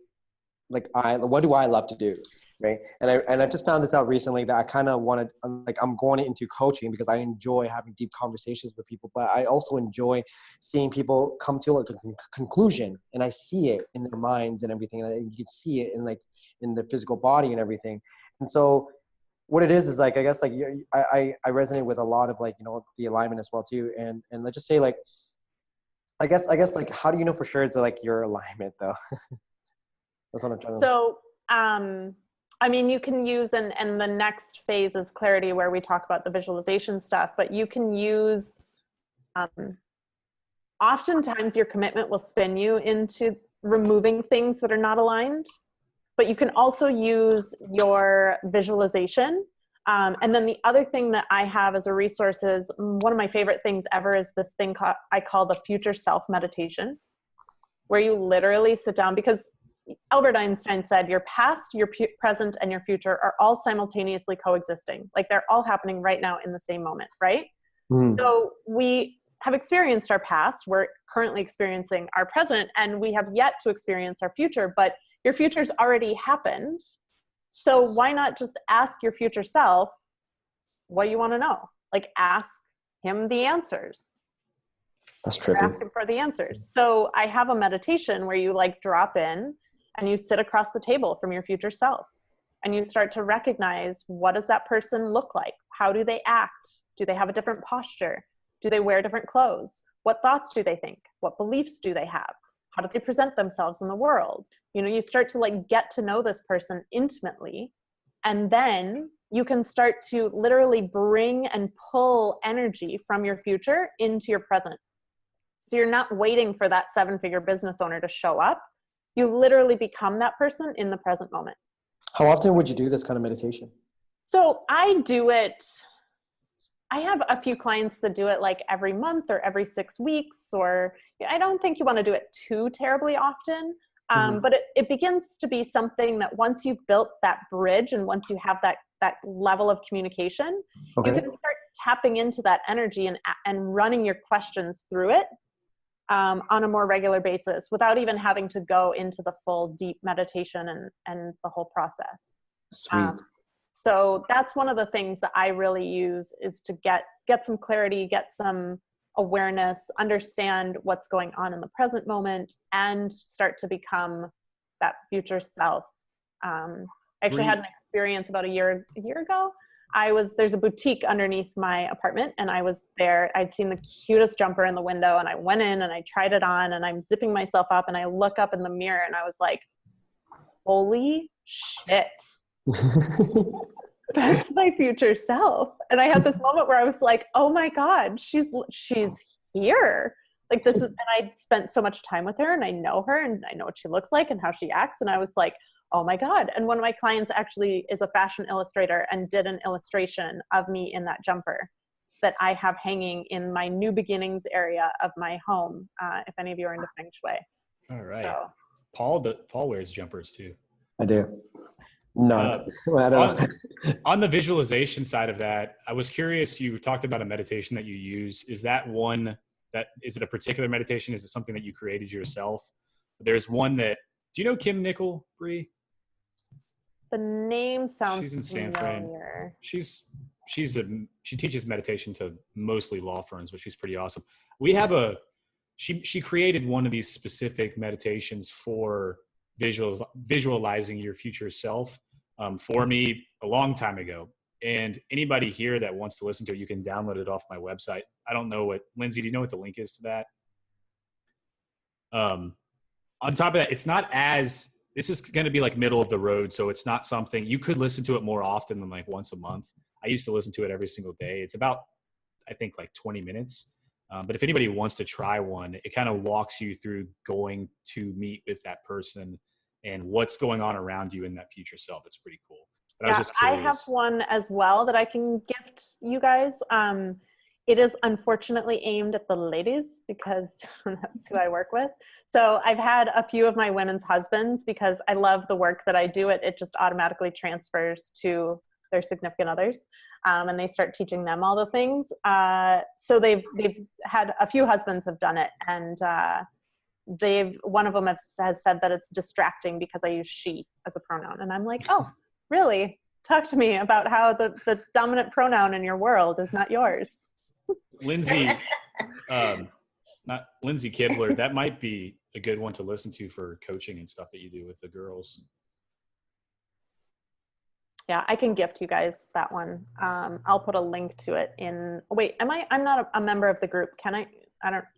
what do I love to do, right? And I just found this out recently that I kind of wanted, like, I'm going into coaching because I enjoy having deep conversations with people, but I also enjoy seeing people come to like a conclusion, and I see it in their minds and everything, and you can see it in like in the physical body and everything. And so what it is like, I guess like I resonate with a lot of like, you know, the alignment as well too. And let's just say like, I guess like, how do you know for sure it's like your alignment though? That's what I'm trying to. So, I mean, you can use, and the next phase is clarity, where we talk about the visualization stuff, but you can use, oftentimes your commitment will spin you into removing things that are not aligned, but you can also use your visualization. And then the other thing that I have as a resource is, one of my favorite things ever is this thing I call the future self meditation, where you literally sit down, because Albert Einstein said your past, your present, and your future are all simultaneously coexisting. Like they're all happening right now in the same moment, right? Mm. So we have experienced our past, we're currently experiencing our present, and we have yet to experience our future, but your future's already happened. So why not just ask your future self what you want to know? Like ask him the answers. That's trippy. Ask him for the answers. So I have a meditation where you like drop in and you sit across the table from your future self and you start to recognize, what does that person look like? How do they act? Do they have a different posture? Do they wear different clothes? What thoughts do they think? What beliefs do they have? How do they present themselves in the world? You know, you start to like get to know this person intimately, and then you can start to literally bring and pull energy from your future into your present. So you're not waiting for that 7-figure business owner to show up. You literally become that person in the present moment. How often would you do this kind of meditation? So I do it, I have a few clients that do it like every month or every 6 weeks, or I don't think you want to do it too terribly often. But it begins to be something that once you've built that bridge and once you have that level of communication, you can start tapping into that energy and running your questions through it on a more regular basis without even having to go into the full deep meditation and the whole process. Sweet. So that's one of the things that I really use, is to get some clarity, get some awareness, understand what's going on in the present moment, and start to become that future self. I actually had an experience about a year ago. There's a boutique underneath my apartment, and I was there. I'd seen the cutest jumper in the window, and I went in and I tried it on, and I'm zipping myself up, and I look up in the mirror and I was like, holy shit. That's my future self. And I had this moment where I was like, oh my God, she's here. Like this is, and I spent so much time with her, and I know her, and I know what she looks like and how she acts. And I was like, oh my God. And one of my clients actually is a fashion illustrator and did an illustration of me in that jumper that I have hanging in my new beginnings area of my home. If any of you are into Feng Shui. All right. So. Paul wears jumpers too. I do. Not. On the visualization side of that, I was curious, you talked about a meditation that you use. Is that one is it a particular meditation? Is it something that you created yourself? There's one that, do you know Kim Nickel, Bri? The name sounds She's in San familiar. Fran. She teaches meditation to mostly law firms, but she's pretty awesome. We have she created one of these specific meditations for visualizing your future self for me a long time ago. And anybody here that wants to listen to it, you can download it off my website. I don't know Lindsay, do you know what the link is to that? On top of that, this is going to be like middle of the road. So it's not something you could listen to it more often than like once a month. I used to listen to it every single day. It's about, I think, like 20 minutes. But if anybody wants to try one, it kind of walks you through going to meet with that person and what's going on around you in that future self. It's pretty cool. But yeah, I have one as well that I can gift you guys. It is unfortunately aimed at the ladies because that's who I work with. So I've had a few of my women's husbands, because I love the work that I do. It just automatically transfers to their significant others, and they start teaching them all the things. So they've had a few husbands have done it, and one of them has said that it's distracting because I use she as a pronoun, and I'm like, oh, really? Talk to me about how the dominant pronoun in your world is not yours. Lindsay, not Lindsay Kibler, that might be a good one to listen to for coaching and stuff that you do with the girls. Yeah, I can gift you guys that one. I'll put a link to it in, wait, I'm not a member of the group. Can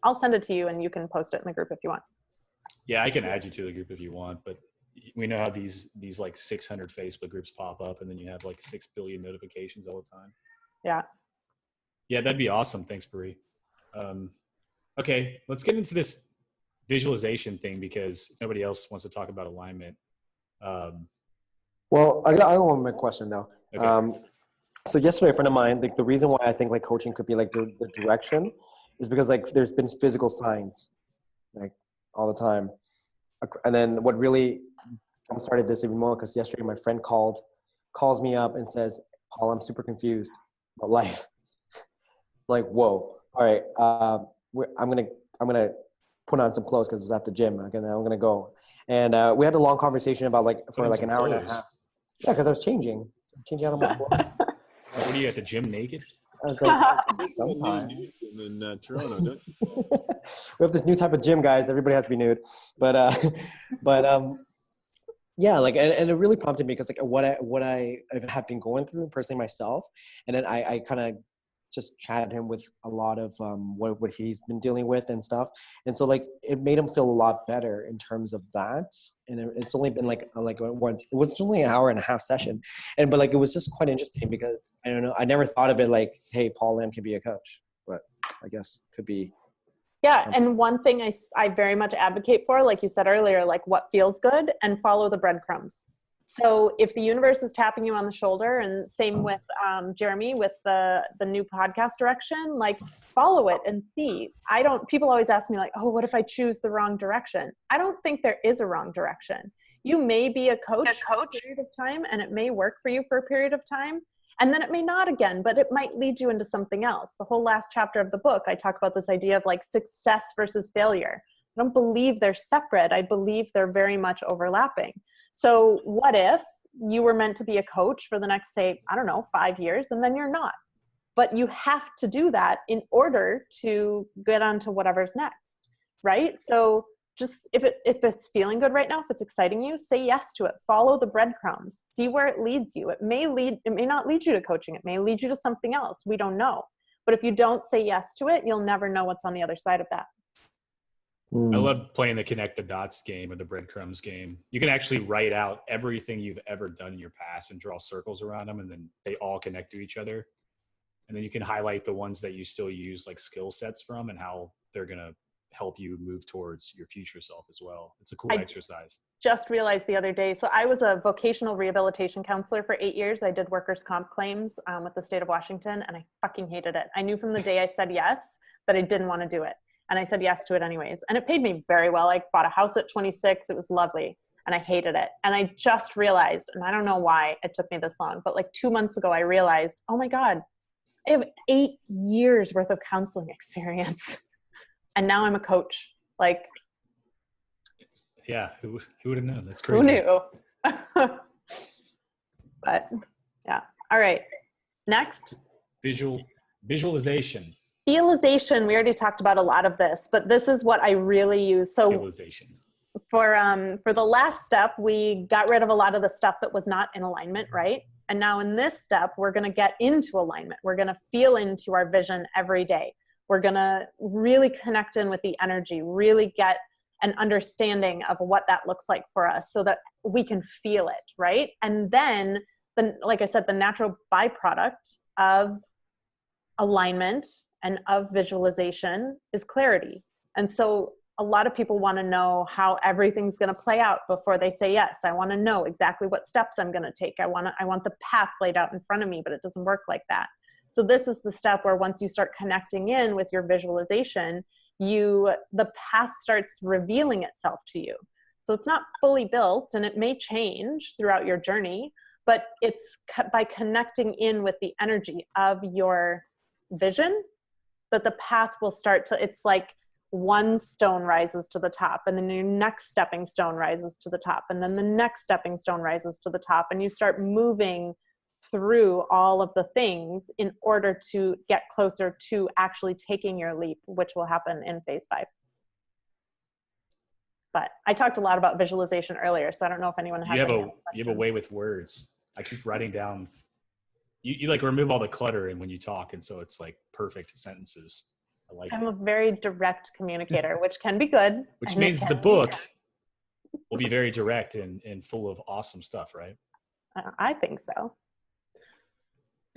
I'll send it to you and you can post it in the group if you want. Yeah, I can add you to the group if you want, but we know how these like 600 Facebook groups pop up, and then you have like 6 billion notifications all the time. Yeah. Yeah, that'd be awesome. Thanks, Bri. Okay, let's get into this visualization thing because nobody else wants to talk about alignment. Well, I got one more question though. Okay. So yesterday, a friend of mine, like the reason why I think like coaching could be like the direction is because like there's been physical signs like all the time. And then what really started this even more, because yesterday my friend calls me up and says, Paul, I'm super confused about life. Like, whoa, all right, I'm gonna put on some clothes because it was at the gym. I'm gonna go. And we had a long conversation about like for like an hour and a half. Yeah, because I was changing out of my clothes. What are you at the gym naked? I was like, sometime. In Toronto, don't you? We have this new type of gym, guys. Everybody has to be nude. But yeah, like, and it really prompted me because like what I have been going through personally myself, and then I kind of just chatted him with a lot of what he's been dealing with and stuff, and so like it made him feel a lot better in terms of that. And it's only been like once. It was only an hour and a half session, but like it was just quite interesting because I don't know. I never thought of it like, hey, Paul Lam can be a coach, but I guess could be. Yeah, and one thing I very much advocate for, like you said earlier, like what feels good and follow the breadcrumbs. So if the universe is tapping you on the shoulder, and same with Jeremy with the new podcast direction, like follow it and see. People always ask me like, oh, what if I choose the wrong direction? I don't think there is a wrong direction. You may be a coach for a period of time, and it may work for you for a period of time, and then it may not again, but it might lead you into something else. The whole last chapter of the book, I talk about this idea of like success versus failure. I don't believe they're separate. I believe they're very much overlapping. So what if you were meant to be a coach for the next, say, I don't know, 5 years, and then you're not? But you have to do that in order to get on to whatever's next, right? So just if it's feeling good right now, if it's exciting you, say yes to it. Follow the breadcrumbs. See where it leads you. It may not lead you to coaching. It may lead you to something else. We don't know. But if you don't say yes to it, you'll never know what's on the other side of that. I love playing the connect the dots game or the breadcrumbs game. You can actually write out everything you've ever done in your past and draw circles around them, and then they all connect to each other. And then you can highlight the ones that you still use like skill sets from and how they're going to help you move towards your future self as well. It's a cool exercise. Just realized the other day. So I was a vocational rehabilitation counselor for 8 years. I did workers' comp claims with the state of Washington, and I fucking hated it. I knew from the day I said yes that I didn't want to do it. And I said yes to it anyways. And it paid me very well. I bought a house at 26. It was lovely. And I hated it. And I just realized, and I don't know why it took me this long, but like 2 months ago, I realized, oh my God, I have 8 years worth of counseling experience. And now I'm a coach. Like, yeah, who would have known? That's crazy. Who knew? But yeah. All right. Next. Visualization. Realization, we already talked about a lot of this, but this is what I really use. So Realization. For the last step, we got rid of a lot of the stuff that was not in alignment, right? And now in this step, we're going to get into alignment. We're going to feel into our vision every day. We're going to really connect in with the energy, really get an understanding of what that looks like for us so that we can feel it, right? And then, like I said, the natural byproduct of alignment and of visualization is clarity. And so a lot of people want to know how everything's going to play out before they say yes. I want to know exactly what steps I'm going to take. I want the path laid out in front of me, but it doesn't work like that. So this is the step where once you start connecting in with your visualization, the path starts revealing itself to you. So it's not fully built, and it may change throughout your journey, but it's by connecting in with the energy of your vision that the path will start to, it's like one stone rises to the top, and then your next stepping stone rises to the top, and then the next stepping stone rises to the top, and you start moving through all of the things in order to get closer to actually taking your leap, which will happen in phase 5. But I talked a lot about visualization earlier, so I don't know if anyone has you have a way with words. I keep writing down, you like remove all the clutter and when you talk, and so it's like perfect sentences. I'm a very direct communicator, which can be good. Which means the book will be very direct and full of awesome stuff, right? I think so.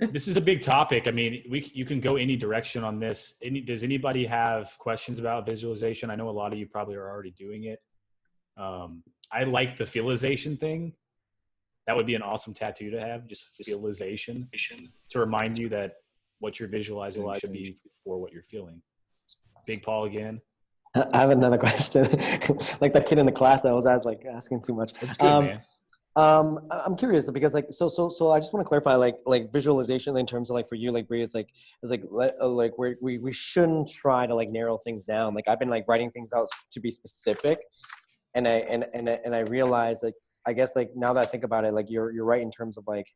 This is a big topic. I mean, you can go any direction on this. Does anybody have questions about visualization? I know a lot of you probably are already doing it. I like the feelization thing. That would be an awesome tattoo to have, just feelization, to remind you that what you're visualizing should be for what you're feeling. Big Paul again. I have another question. Like that kid in the class that was asking too much. That's good, man. I'm curious because so I just want to clarify like visualization in terms of like for you, like Bri, we shouldn't try to like narrow things down. Like I've been like writing things out to be specific, and I realize like I guess like now that I think about it, like you're right in terms of like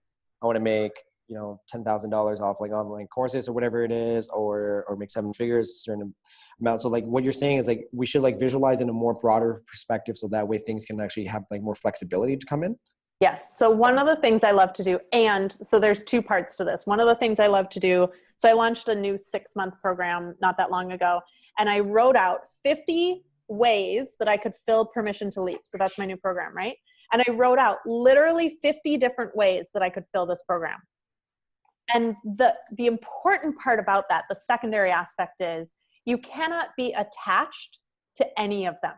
I want to make $10,000 off like online courses or whatever it is, or make 7 figures, certain amount. So like what you're saying is like we should like visualize in a more broader perspective, so that way things can actually have like more flexibility to come in. Yes. So one of the things I love to do, and so there's 2 parts to this. One of the things I love to do, so I launched a new 6-month program not that long ago, and I wrote out 50 ways that I could fill permission to leap. So that's my new program, right? And I wrote out literally 50 different ways that I could fill this program. And the important part about that, the secondary aspect, is you cannot be attached to any of them.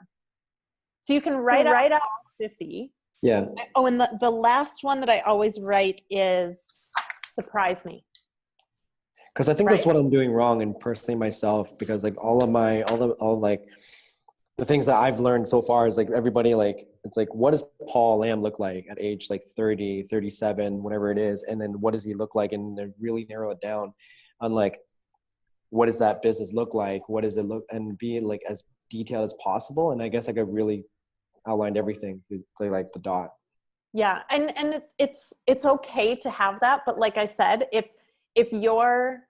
So you can write out 50. Yeah. Oh, and the last one that I always write is surprise me. Because I think that's what I'm doing wrong, and personally myself, because like all like the things that I've learned so far is like everybody like, it's like, what does Paul Lamb look like at age like 30, 37, whatever it is? And then what does he look like? And they really narrow it down on like, what does that business look like? What does it look, and be like as detailed as possible. And I guess I could really outlined everything to like the dot. Yeah. And it's okay to have that. But like I said, if you're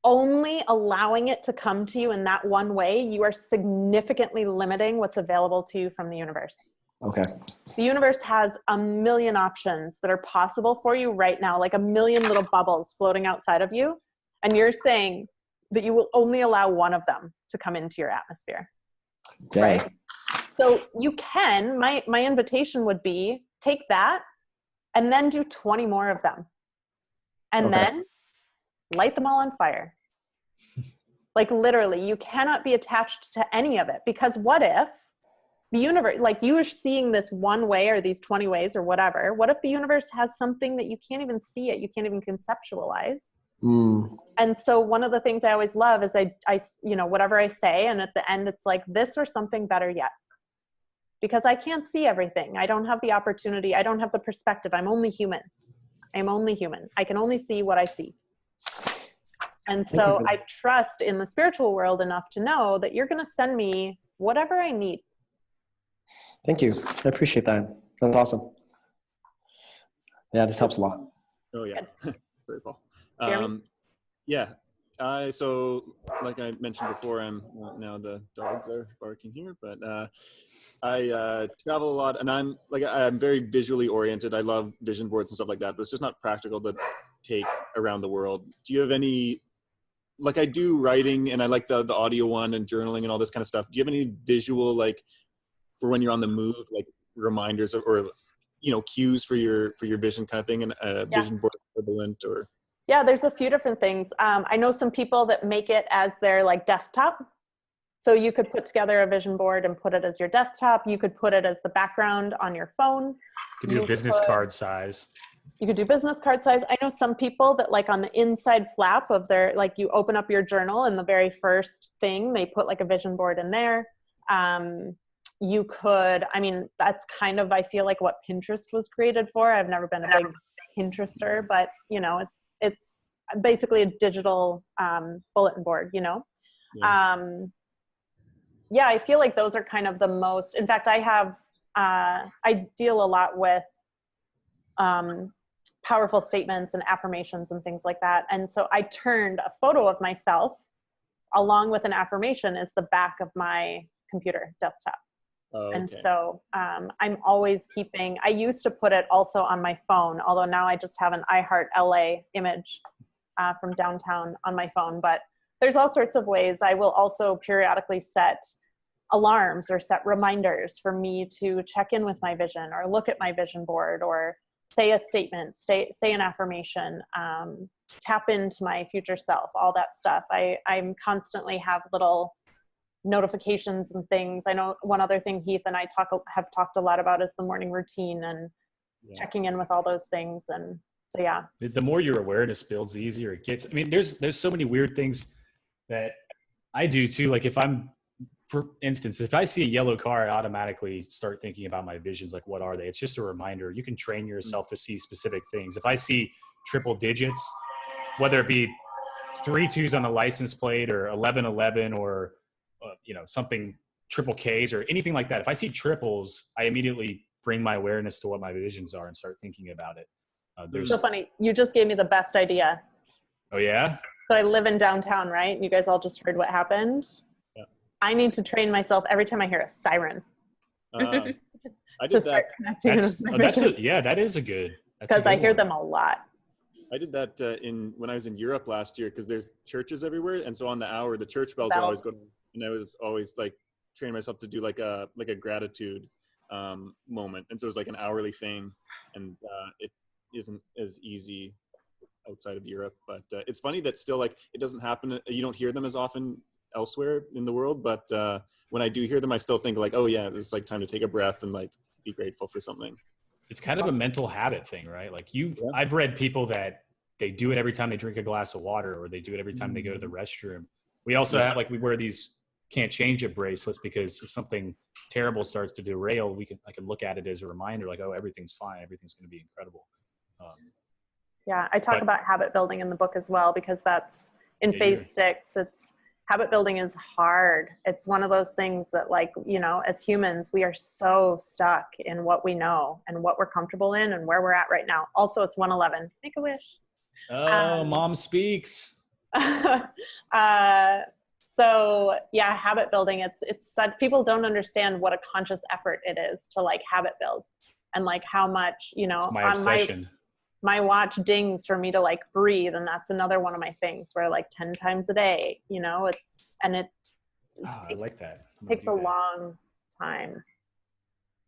only allowing it to come to you in that one way, you are significantly limiting what's available to you from the universe. Okay. The universe has a million options that are possible for you right now, like a million little bubbles floating outside of you. And you're saying that you will only allow one of them to come into your atmosphere. Dang. Right? So you can, my invitation would be take that and then do 20 more of them. And then light them all on fire. Like literally, you cannot be attached to any of it, because what if the universe, like you are seeing this one way or these 20 ways or whatever, what if the universe has something that you can't even see it, you can't even conceptualize? And so one of the things I always love is I whatever I say, and at the end it's like this or something better yet, because I can't see everything. I don't have the opportunity. I don't have the perspective. I'm only human. I can only see what I see. And so I trust in the spiritual world enough to know that you're going to send me whatever I need. Thank you. I appreciate that. That's awesome. Yeah, this helps a lot. Oh yeah. Very cool. Yeah. So like I mentioned before, now the dogs are barking here, but I travel a lot, and I'm very visually oriented. I love vision boards and stuff like that, but it's just not practical to take around the world. Do you have any, like I do writing and I like the audio one and journaling and all this kind of stuff. Do you have any visual, like for when you're on the move, like reminders or cues for your vision kind of thing, and a vision board equivalent or? Yeah, there's a few different things. I know some people that make it as their like desktop. So you could put together a vision board and put it as your desktop. You could put it as the background on your phone. Could do a business card size. You could do business card size. I know some people that like on the inside flap of their, like you open up your journal and the very first thing, they put like a vision board in there. You could, I mean, that's kind of, I feel like what Pinterest was created for. I've never been a big Pinterester, but you know, it's basically a digital bulletin board, you know? Yeah. Yeah, I feel like those are kind of the most, in fact, I deal a lot with powerful statements and affirmations and things like that. And so I turned a photo of myself along with an affirmation as the back of my computer desktop. Oh, okay. And so I'm always keeping, I used to put it also on my phone, although now I just have an iHeart LA image from downtown on my phone. But there's all sorts of ways. I will also periodically set alarms or set reminders for me to check in with my vision or look at my vision board or say a statement, say an affirmation, tap into my future self, all that stuff. I'm constantly have little notifications and things. I know one other thing Heath and I have talked a lot about is the morning routine and checking in with all those things. And so, yeah. The more your awareness builds, the easier it gets. I mean, there's so many weird things that I do too. Like if I'm, for instance, if I see a yellow car, I automatically start thinking about my visions. Like, what are they? It's just a reminder. You can train yourself to see specific things. If I see triple digits, whether it be 3 2s on a license plate or 1111 or something triple Ks or anything like that. If I see triples, I immediately bring my awareness to what my visions are and start thinking about it. So funny. You just gave me the best idea. Oh yeah? So I live in downtown, right? You guys all just heard what happened. Yeah. I need to train myself every time I hear a siren. I to did start that. connecting with my vision. That is a good. Because I hear them a lot. I did that when I was in Europe last year because there's churches everywhere, and so on the hour the church bells are always going, and I was always like training myself to do like a gratitude moment, and so it was like an hourly thing, and it isn't as easy outside of Europe, but it's funny that still like it doesn't happen. You don't hear them as often elsewhere in the world, but when I do hear them, I still think like, oh yeah, it's like time to take a breath and like be grateful for something. It's kind of a mental habit thing, right? Like I've read people that they do it every time they drink a glass of water or they do it every time they go to the restroom. We also have we wear these can't change it bracelets because if something terrible starts to derail, I can look at it as a reminder like, oh, everything's fine. Everything's going to be incredible. Yeah. I talk about habit building in the book as well, because that's in phase 6. Habit building is hard. It's one of those things that as humans, we are so stuck in what we know and what we're comfortable in and where we're at right now. Also, it's 111. Make a wish. Oh, mom speaks. So yeah, habit building. It's such, people don't understand what a conscious effort it is to habit build, and how much, it's my obsession. My watch dings for me to breathe. And that's another one of my things where 10 times a day, it I like that. Takes a long time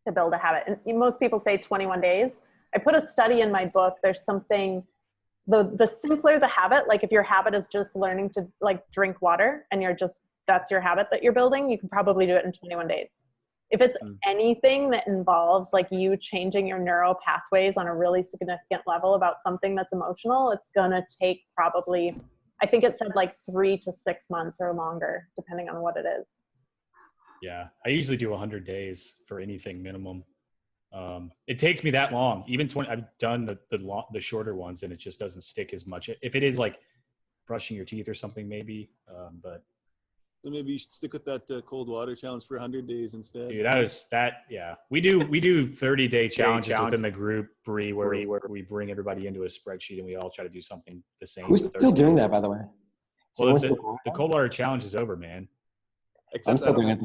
to build a habit. And most people say 21 days. I put a study in my book. There's something, the simpler the habit, if your habit is just learning to drink water and that's your habit that you're building, you can probably do it in 21 days. If it's anything that involves you changing your neural pathways on a really significant level about something that's emotional, it's going to take probably, I think it said 3 to 6 months or longer, depending on what it is. Yeah. I usually do 100 days for anything minimum. It takes me that long. Even 20, I've done the shorter ones and it just doesn't stick as much. If it is brushing your teeth or something, maybe, but. So maybe you should stick with that cold water challenge for 100 days instead. Dude, yeah. We do 30-day challenges within the group, Bri, where we bring everybody into a spreadsheet and we all try to do something the same. Who's still doing that, by the way? Well, the cold water challenge is over, man. Except I'm still doing it.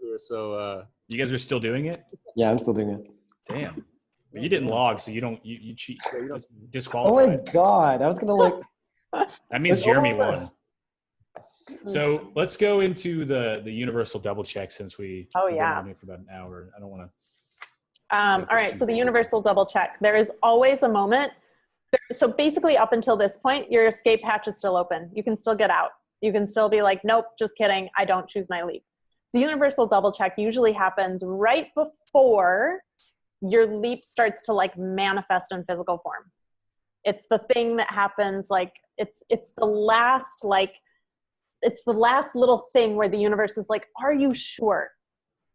Here, so you guys are still doing it? Yeah, I'm still doing it. Damn. But you didn't log, so you cheat. Oh Disqualified. my god! I was gonna That means Jeremy won. So let's go into the universal double check since we've been on here for about an hour. I don't want to. All right. So the universal double check. There is always a moment. So basically, up until this point, your escape hatch is still open. You can still get out. You can still be like, nope, just kidding. I don't choose my leap. So universal double check usually happens right before your leap starts to manifest in physical form. It's the thing that happens, like, it's the last, like, it's the last little thing where the universe is like, are you sure?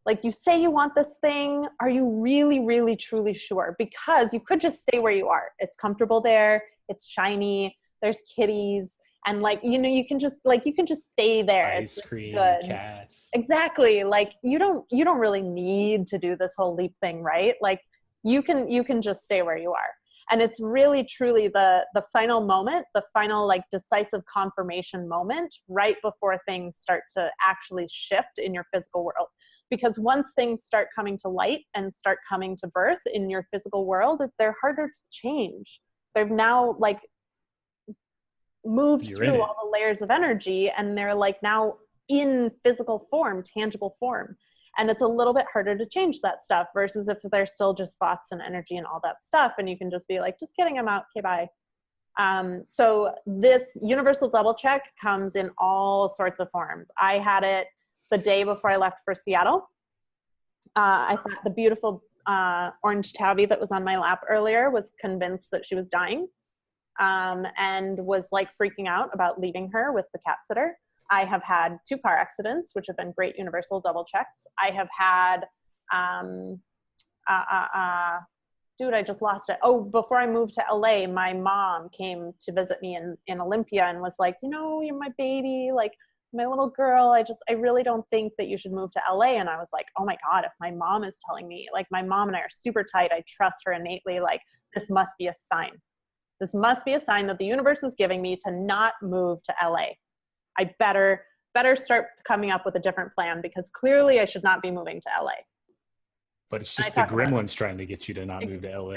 Like, you say you want this thing. Are you really, really, truly sure? Because you could just stay where you are. It's comfortable there. It's shiny. There's kitties. And like, you know, you can just stay there. Ice It's cream, good. cats. Exactly. Like, you don't really need to do this whole leap thing, right? Like, you can just stay where you are. And it's really, truly the final moment, the final, like, decisive confirmation moment right before things start to actually shift in your physical world. Because once things start coming to light and start coming to birth in your physical world, they're harder to change. They've now, like, moved through all the layers of energy, and they're, like, now in physical form, tangible form. And it's a little bit harder to change that stuff versus if they're still just thoughts and energy and all that stuff. And you can just be like, just kidding, I'm out. Okay, bye. So this universal double check comes in all sorts of forms. I had it the day before I left for Seattle. I thought the beautiful orange tabby that was on my lap earlier was convinced that she was dying, and was, like, freaking out about leaving her with the cat sitter. I have had 2 car accidents, which have been great universal double checks. I have had, dude, I just lost it. Oh, before I moved to LA, my mom came to visit me in Olympia and was like, you know, you're my baby, like, my little girl. I really don't think that you should move to LA. And I was like, oh my God, if my mom is telling me, like, my mom and I are super tight. I trust her innately. Like, this must be a sign. This must be a sign that the universe is giving me to not move to LA. I better start coming up with a different plan, because clearly I should not be moving to LA. But it's just the gremlins trying to get you to not move to LA.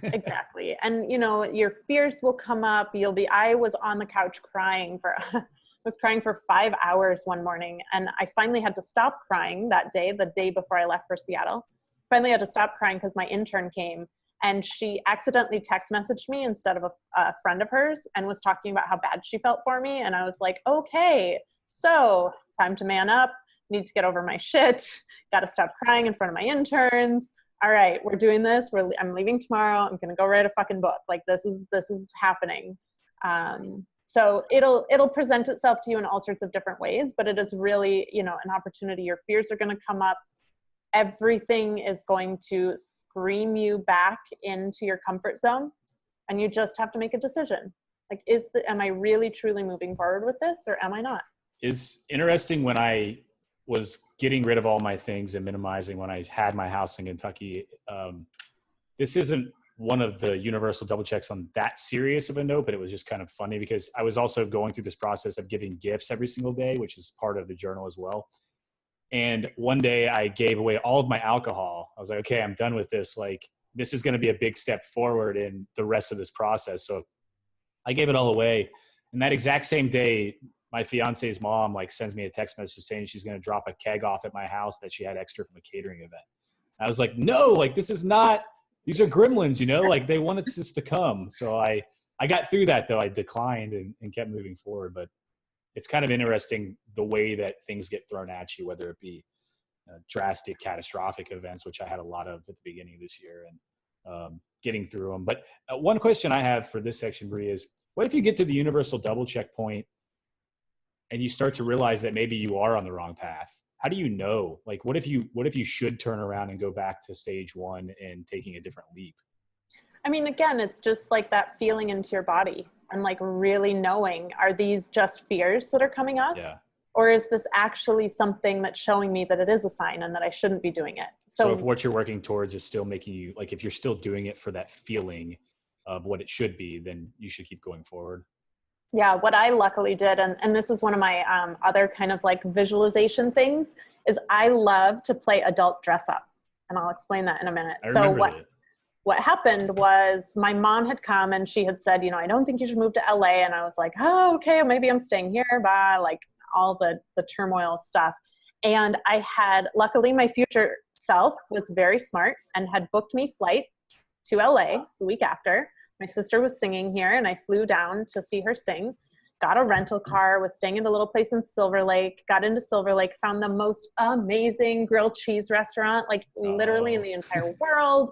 Exactly. And, you know, your fears will come up. I was on the couch crying for 5 hours one morning. And I finally had to stop crying that day, the day before I left for Seattle. Finally had to stop crying because my intern came, and she accidentally text messaged me instead of a friend of hers, and was talking about how bad she felt for me. And I was like, okay, so time to man up, need to get over my shit, got to stop crying in front of my interns. All right, we're doing this. I'm leaving tomorrow. I'm going to go write a fucking book. Like, this is happening. So it'll present itself to you in all sorts of different ways, but it is really, you know, an opportunity. Your fears are going to come up. Everything is going to scream you back into your comfort zone, and you just have to make a decision. Like, am I really truly moving forward with this, or am I not? Is interesting, when I was getting rid of all my things and minimizing when I had my house in Kentucky, this isn't one of the universal double checks on that serious of a note, but it was just kind of funny because I was also going through this process of giving gifts every single day, which is part of the journal as well. And one day I gave away all of my alcohol. I was like, okay, I'm done with this. Like, this is going to be a big step forward in the rest of this process. So I gave it all away. And that exact same day, my fiance's mom, like, sends me a text message saying she's going to drop a keg off at my house that she had extra from a catering event. I was like, no, like, this is not, these are gremlins, you know, like, they wanted this to come. So I got through that, though. I declined and kept moving forward. But it's kind of interesting the way that things get thrown at you, whether it be drastic, catastrophic events, which I had a lot of at the beginning of this year, and getting through them. But one question I have for this section, Bri, is what if you get to the universal double check point and you start to realize that maybe you are on the wrong path? How do you know? Like, what if you should turn around and go back to stage 1 and taking a different leap? I mean, again, it's just like that feeling into your body and, like, really knowing, are these just fears that are coming up? Yeah. Or is this actually something that's showing me that it is a sign and that I shouldn't be doing it? So if what you're working towards is still making you, like, if you're still doing it for that feeling of what it should be, then you should keep going forward. Yeah, what I luckily did, and this is one of my other kind of, like, visualization things, is I love to play adult dress up. And I'll explain that in a minute. What happened was my mom had come and she had said, you know, I don't think you should move to LA. And I was like, oh, okay, maybe I'm staying here. Bye. Like, all the turmoil stuff. And I had, luckily, my future self was very smart and had booked me flight to LA the week after. My sister was singing here and I flew down to see her sing, got a rental car, was staying at a little place in Silver Lake, got into Silver Lake, found the most amazing grilled cheese restaurant, like, literally in the entire world.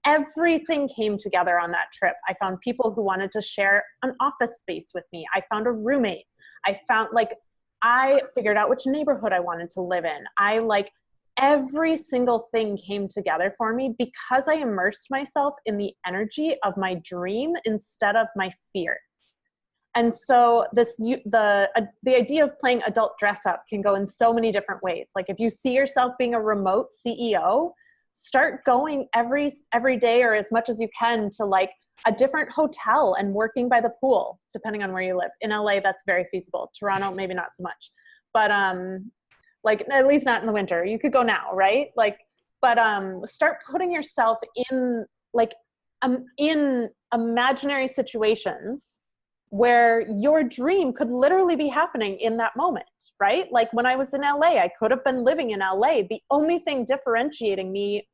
everything came together on that trip. I found people who wanted to share an office space with me. I found a roommate. I figured out which neighborhood I wanted to live in. Every single thing came together for me because I immersed myself in the energy of my dream instead of my fear. And so the idea of playing adult dress up can go in so many different ways. Like if you see yourself being a remote CEO, start going every day or as much as you can to like a different hotel and working by the pool, depending on where you live. In LA, that's very feasible. Toronto, maybe not so much. But at least not in the winter. You could go now, right? Start putting yourself in in imaginary situations where your dream could literally be happening in that moment, right? Like when I was in LA, I could have been living in LA. The only thing differentiating me,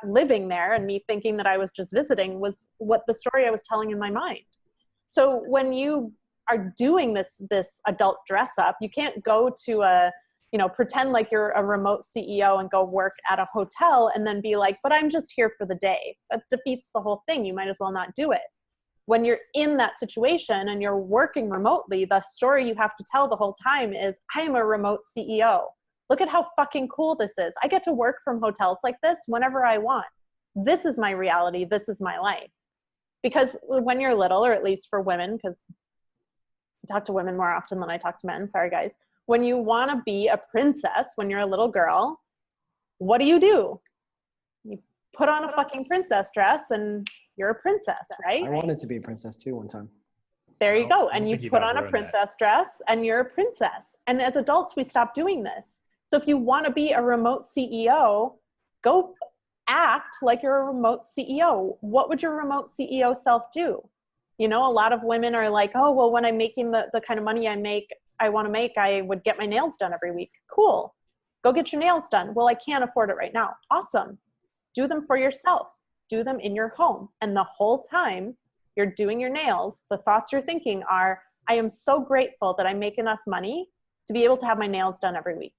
living there and me thinking that I was just visiting, was what the story I was telling in my mind. So when you are doing this adult dress up, you can't go to pretend like you're a remote CEO and go work at a hotel and then be like, but I'm just here for the day. That defeats the whole thing. You might as well not do it. When you're in that situation and you're working remotely, the story you have to tell the whole time is, I am a remote CEO. Look at how fucking cool this is. I get to work from hotels like this whenever I want. This is my reality. This is my life. Because when you're little, or at least for women, because I talk to women more often than I talk to men. Sorry, guys. When you want to be a princess, when you're a little girl, what do? You put on a fucking princess dress and you're a princess, right? I wanted to be a princess too one time. There you go. And you put on a princess dress and you're a princess. And as adults, we stop doing this. So if you want to be a remote CEO, go act like you're a remote CEO. What would your remote CEO self do? A lot of women are like, oh, well, when I'm making the kind of money I want to make, I would get my nails done every week. Cool. Go get your nails done. Well, I can't afford it right now. Awesome. Do them for yourself. Do them in your home. And the whole time you're doing your nails, the thoughts you're thinking are, I am so grateful that I make enough money to be able to have my nails done every week.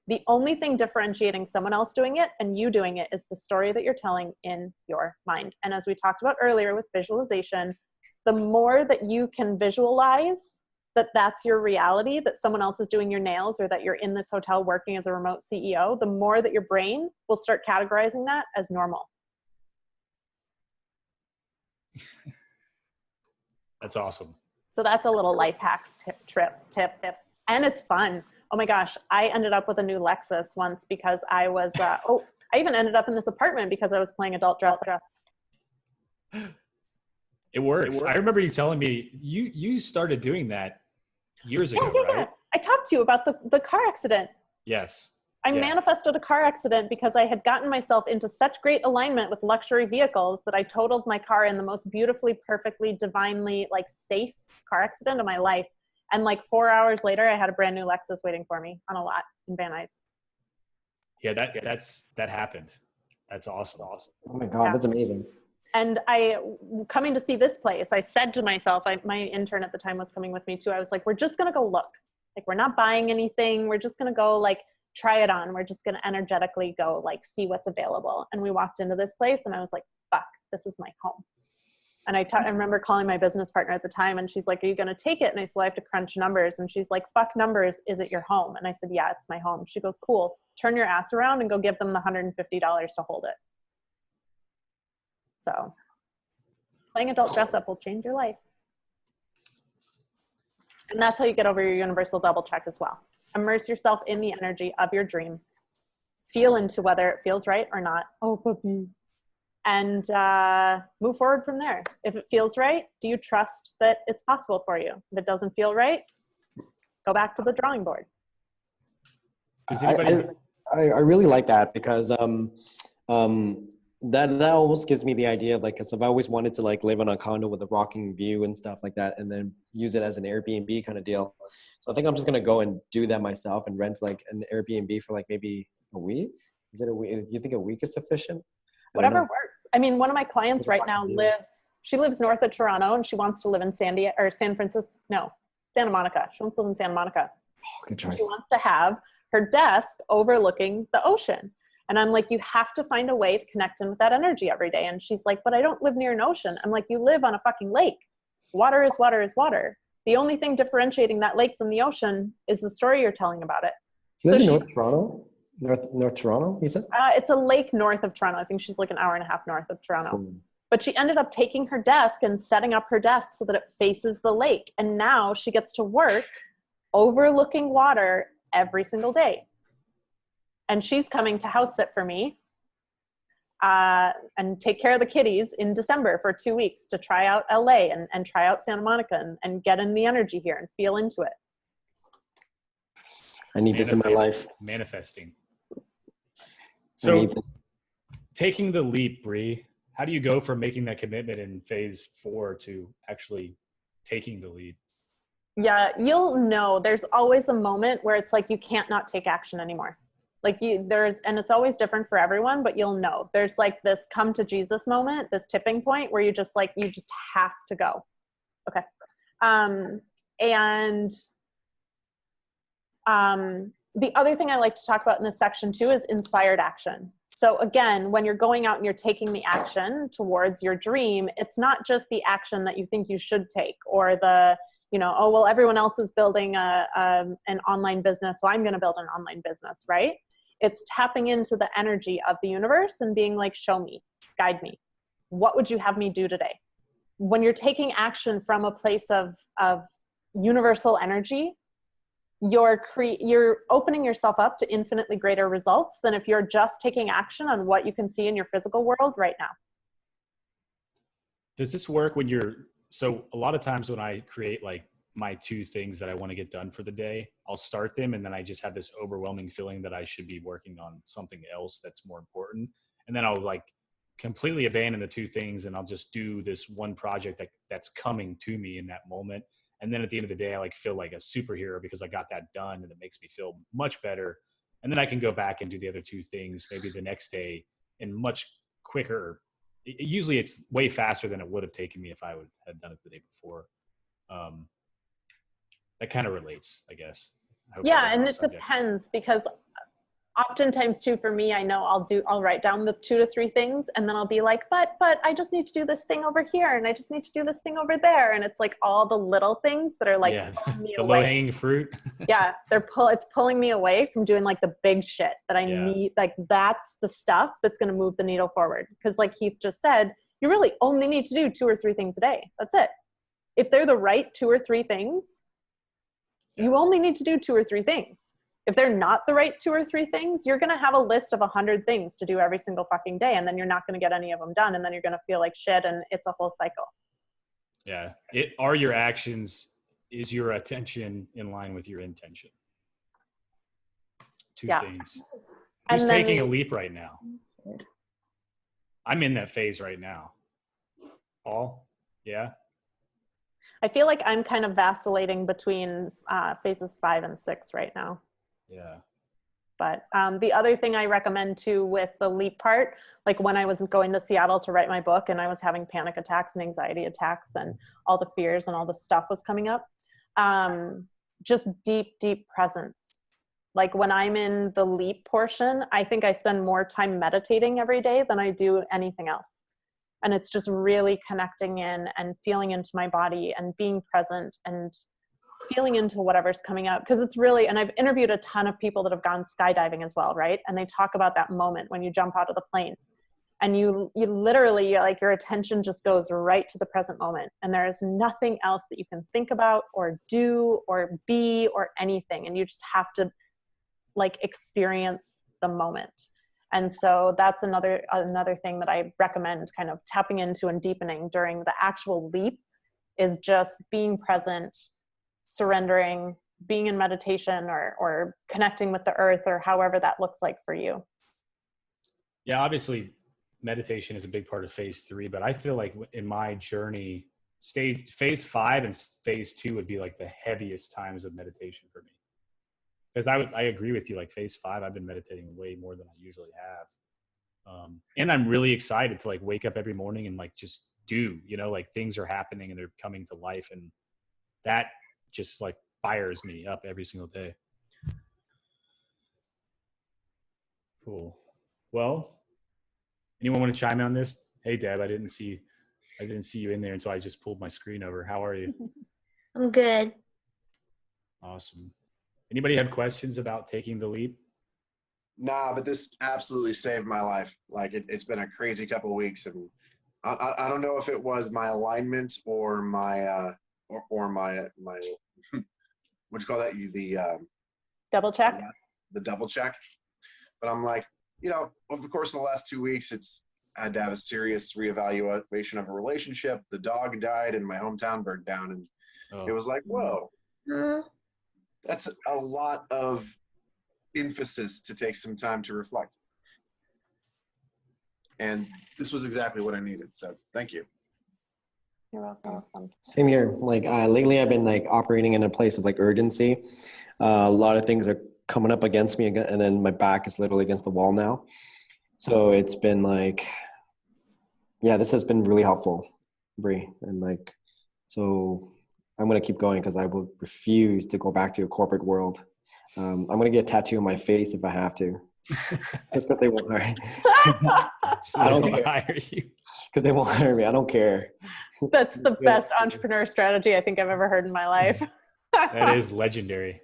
The only thing differentiating someone else doing it and you doing it is the story that you're telling in your mind. And as we talked about earlier with visualization, the more that you can visualize that that's your reality, that someone else is doing your nails or that you're in this hotel working as a remote CEO, the more that your brain will start categorizing that as normal. That's awesome. So that's a little life hack tip. And it's fun. Oh my gosh. I ended up with a new Lexus once because I was, I even ended up in this apartment because I was playing adult dress up. It works. I remember you telling me you started doing that years ago, right? Yeah. I talked to you about the car accident. Yes. I manifested a car accident because I had gotten myself into such great alignment with luxury vehicles that I totaled my car in the most beautifully, perfectly, divinely, safe car accident of my life. And 4 hours later, I had a brand new Lexus waiting for me on a lot in Van Nuys. Yeah, that happened. That's awesome. Oh my God, That's amazing. And coming to see this place, I said to myself, my intern at the time was coming with me too. I was like, we're just going to go look. We're not buying anything. We're just going to go try it on. We're just going to energetically go see what's available. And we walked into this place and I was like, fuck, this is my home. And I remember calling my business partner at the time and she's like, are you going to take it? And I said, well, I have to crunch numbers. And she's like, fuck numbers. Is it your home? And I said, yeah, it's my home. She goes, cool. Turn your ass around and go give them the $150 to hold it. So playing adult dress up will change your life. And that's how you get over your universal double check as well. Immerse yourself in the energy of your dream. Feel into whether it feels right or not. Oh, puppy. And move forward from there. If it feels right, do you trust that it's possible for you? If it doesn't feel right, go back to the drawing board. Does anybody... I really like that because that almost gives me the idea of because I've always wanted to live in a condo with a rocking view and stuff like that, and then use it as an Airbnb kind of deal. So I think I'm just gonna go and do that myself and rent an Airbnb for maybe a week. Is it a week? You think a week is sufficient? Whatever works. I mean, one of my clients right now lives north of Toronto and she wants to live in Santa Monica. She wants to live in Santa Monica. Oh, good choice. She wants to have her desk overlooking the ocean. And I'm like, you have to find a way to connect in with that energy every day. And she's like, but I don't live near an ocean. I'm like, you live on a fucking lake. Water is water is water. The only thing differentiating that lake from the ocean is the story you're telling about it. She lives in North Toronto? North Toronto, you said? It's a lake north of Toronto. I think she's like an hour and a half north of Toronto. But she ended up taking her desk and setting up her desk so that it faces the lake. And now she gets to work overlooking water every single day. And she's coming to house sit for me and take care of the kiddies in December for 2 weeks to try out LA and try out Santa Monica and get in the energy here and feel into it. I need this in my life. Manifesting. So taking the leap, Bri, how do you go from making that commitment in phase 4 to actually taking the leap? Yeah, you'll know there's always a moment where it's like you can't not take action anymore. Like and it's always different for everyone, but you'll know there's like this come to Jesus moment, this tipping point where you just have to go. Okay. The other thing I like to talk about in this section too is inspired action. So again, when you're going out and you're taking the action towards your dream, it's not just the action that you think you should take or oh, well, everyone else is building an online business, so I'm going to build an online business, right? It's tapping into the energy of the universe and being like, show me, guide me. What would you have me do today? When you're taking action from a place of universal energy, you're opening yourself up to infinitely greater results than if you're just taking action on what you can see in your physical world right now. Does this work so a lot of times when I create like my 2 things that I want to get done for the day, I'll start them and then I just have this overwhelming feeling that I should be working on something else that's more important. And then I'll like completely abandon the 2 things and I'll just do this one project that's coming to me in that moment. And then at the end of the day, I like feel like a superhero because I got that done and it makes me feel much better. And then I can go back and do the other 2 things maybe the next day in much quicker. Usually it's way faster than it would have taken me if I would have done it the day before. That kind of relates, I guess. Yeah, and it depends because oftentimes too, for me, I know I'll write down the 2 to 3 things and then I'll be like, but I just need to do this thing over here and I just need to do this thing over there. And it's like all the little things that are like pulling me away. Low-hanging fruit. Yeah, it's pulling me away from doing like the big shit that I need. Like that's the stuff that's going to move the needle forward. Because like Heath just said, you really only need to do 2 or 3 things a day. That's it. If they're the right 2 or 3 things, you only need to do 2 or 3 things. If they're not the right 2 or 3 things, you're going to have a list of 100 things to do every single fucking day. And then you're not going to get any of them done. And then you're going to feel like shit. And it's a whole cycle. Yeah. Are your actions, is your attention in line with your intention? 2 things. Who's taking a leap right now? I'm in that phase right now. Paul? Yeah. I feel like I'm kind of vacillating between phases 5 and 6 right now. Yeah. But the other thing I recommend too with the leap part, like when I was going to Seattle to write my book and I was having panic attacks and anxiety attacks and all the fears and all the stuff was coming up, just deep presence. Like when I'm in the leap portion, I think I spend more time meditating every day than I do anything else. And it's just really connecting in and feeling into my body and being present and feeling into whatever's coming up. Because it's really, and I've interviewed a ton of people that have gone skydiving as well, right? And they talk about that moment when you jump out of the plane and you literally, like your attention just goes right to the present moment. And there is nothing else that you can think about or do or be or anything. And you just have to like experience the moment. And so that's another thing that I recommend kind of tapping into and deepening during the actual leap is just being present, surrendering, being in meditation or connecting with the earth or however that looks like for you. Yeah, obviously meditation is a big part of phase 3, but I feel like in my journey, phase 5 and phase 2 would be like the heaviest times of meditation for me. Because I agree with you, like phase 5, I've been meditating way more than I usually have. And I'm really excited to like wake up every morning and like just do, like things are happening and they're coming to life. And that just like fires me up every single day. Cool. Well, anyone want to chime in on this? Hey, Deb, I didn't see you in there until I just pulled my screen over. How are you? I'm good. Awesome. Anybody have questions about taking the leap? Nah, but this absolutely saved my life. Like it's been a crazy couple of weeks, and I don't know if it was my alignment or my or my what do you call that? Double check. The double check. But I'm like, over the course of the last 2 weeks, I had to have a serious reevaluation of a relationship. The dog died, and my hometown burned down, and it was like, whoa, that's a lot of emphasis to take some time to reflect. And this was exactly what I needed. So thank you. You're welcome. Same here. Like lately, I've been like operating in a place of like urgency. A lot of things are coming up against me, and then my back is literally against the wall now. So it's been like, yeah, this has been really helpful, Bri. And like, so I'm gonna keep going because I will refuse to go back to a corporate world. I'm gonna get a tattoo on my face if I have to, just because they won't hire. I don't hire you because they won't hire me. I don't care. That's the best entrepreneur strategy I think I've ever heard in my life. That is legendary.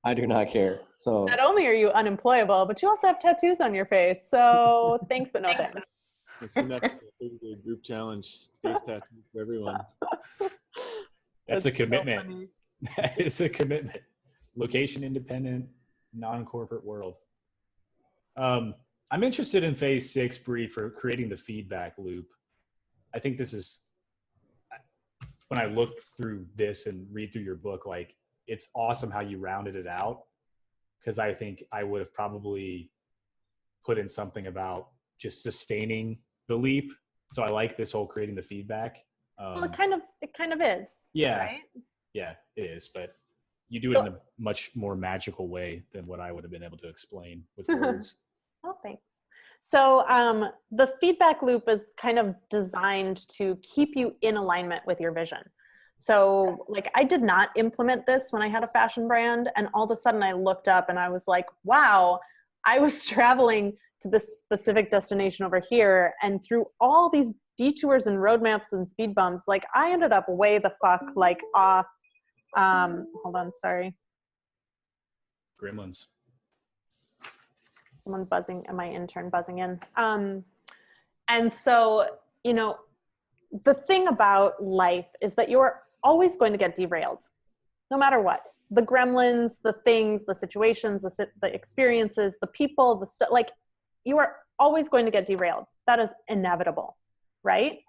I do not care. So not only are you unemployable, but you also have tattoos on your face. So thanks, but no thanks. It's the next 30-day group challenge. Face tattoo for everyone. That's a commitment. That is a commitment. Location independent, non-corporate world. I'm interested in phase 6, Bri, for creating the feedback loop. I think this is, when I look through this and read through your book, like, it's awesome how you rounded it out, because I think I would have probably put in something about just sustaining the leap. So I like this whole creating the feedback. Well, it kind of is. Yeah. Right? Yeah, it is. But you do it in a much more magical way than what I would have been able to explain with words. Oh, thanks. So the feedback loop is kind of designed to keep you in alignment with your vision. So like, I did not implement this when I had a fashion brand, and all of a sudden I looked up and I was like, wow, I was traveling to this specific destination over here, and through all these detours and roadmaps and speed bumps, like I ended up way the fuck like off. Hold on, sorry. Gremlins. Someone buzzing, my intern buzzing in. And so, the thing about life is that you're always going to get derailed, no matter what. The gremlins, the things, the situations, the experiences, the people, the stuff, like, you are always going to get derailed. That is inevitable, right?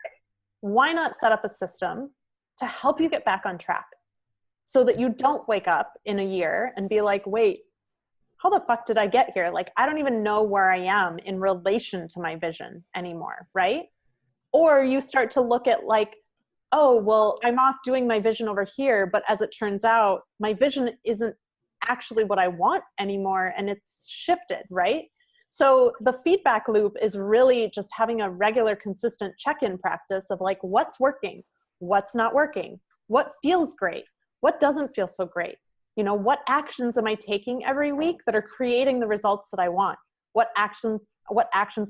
Why not set up a system to help you get back on track so that you don't wake up in a year and be like, wait, how the fuck did I get here? Like, I don't even know where I am in relation to my vision anymore, right? Or you start to look at like, oh, well, I'm off doing my vision over here, but as it turns out, my vision isn't actually what I want anymore, and it's shifted, right? So the feedback loop is really just having a regular, consistent check-in practice of like, what's working, what's not working, what feels great, what doesn't feel so great. What actions am I taking every week that are creating the results that I want? What actions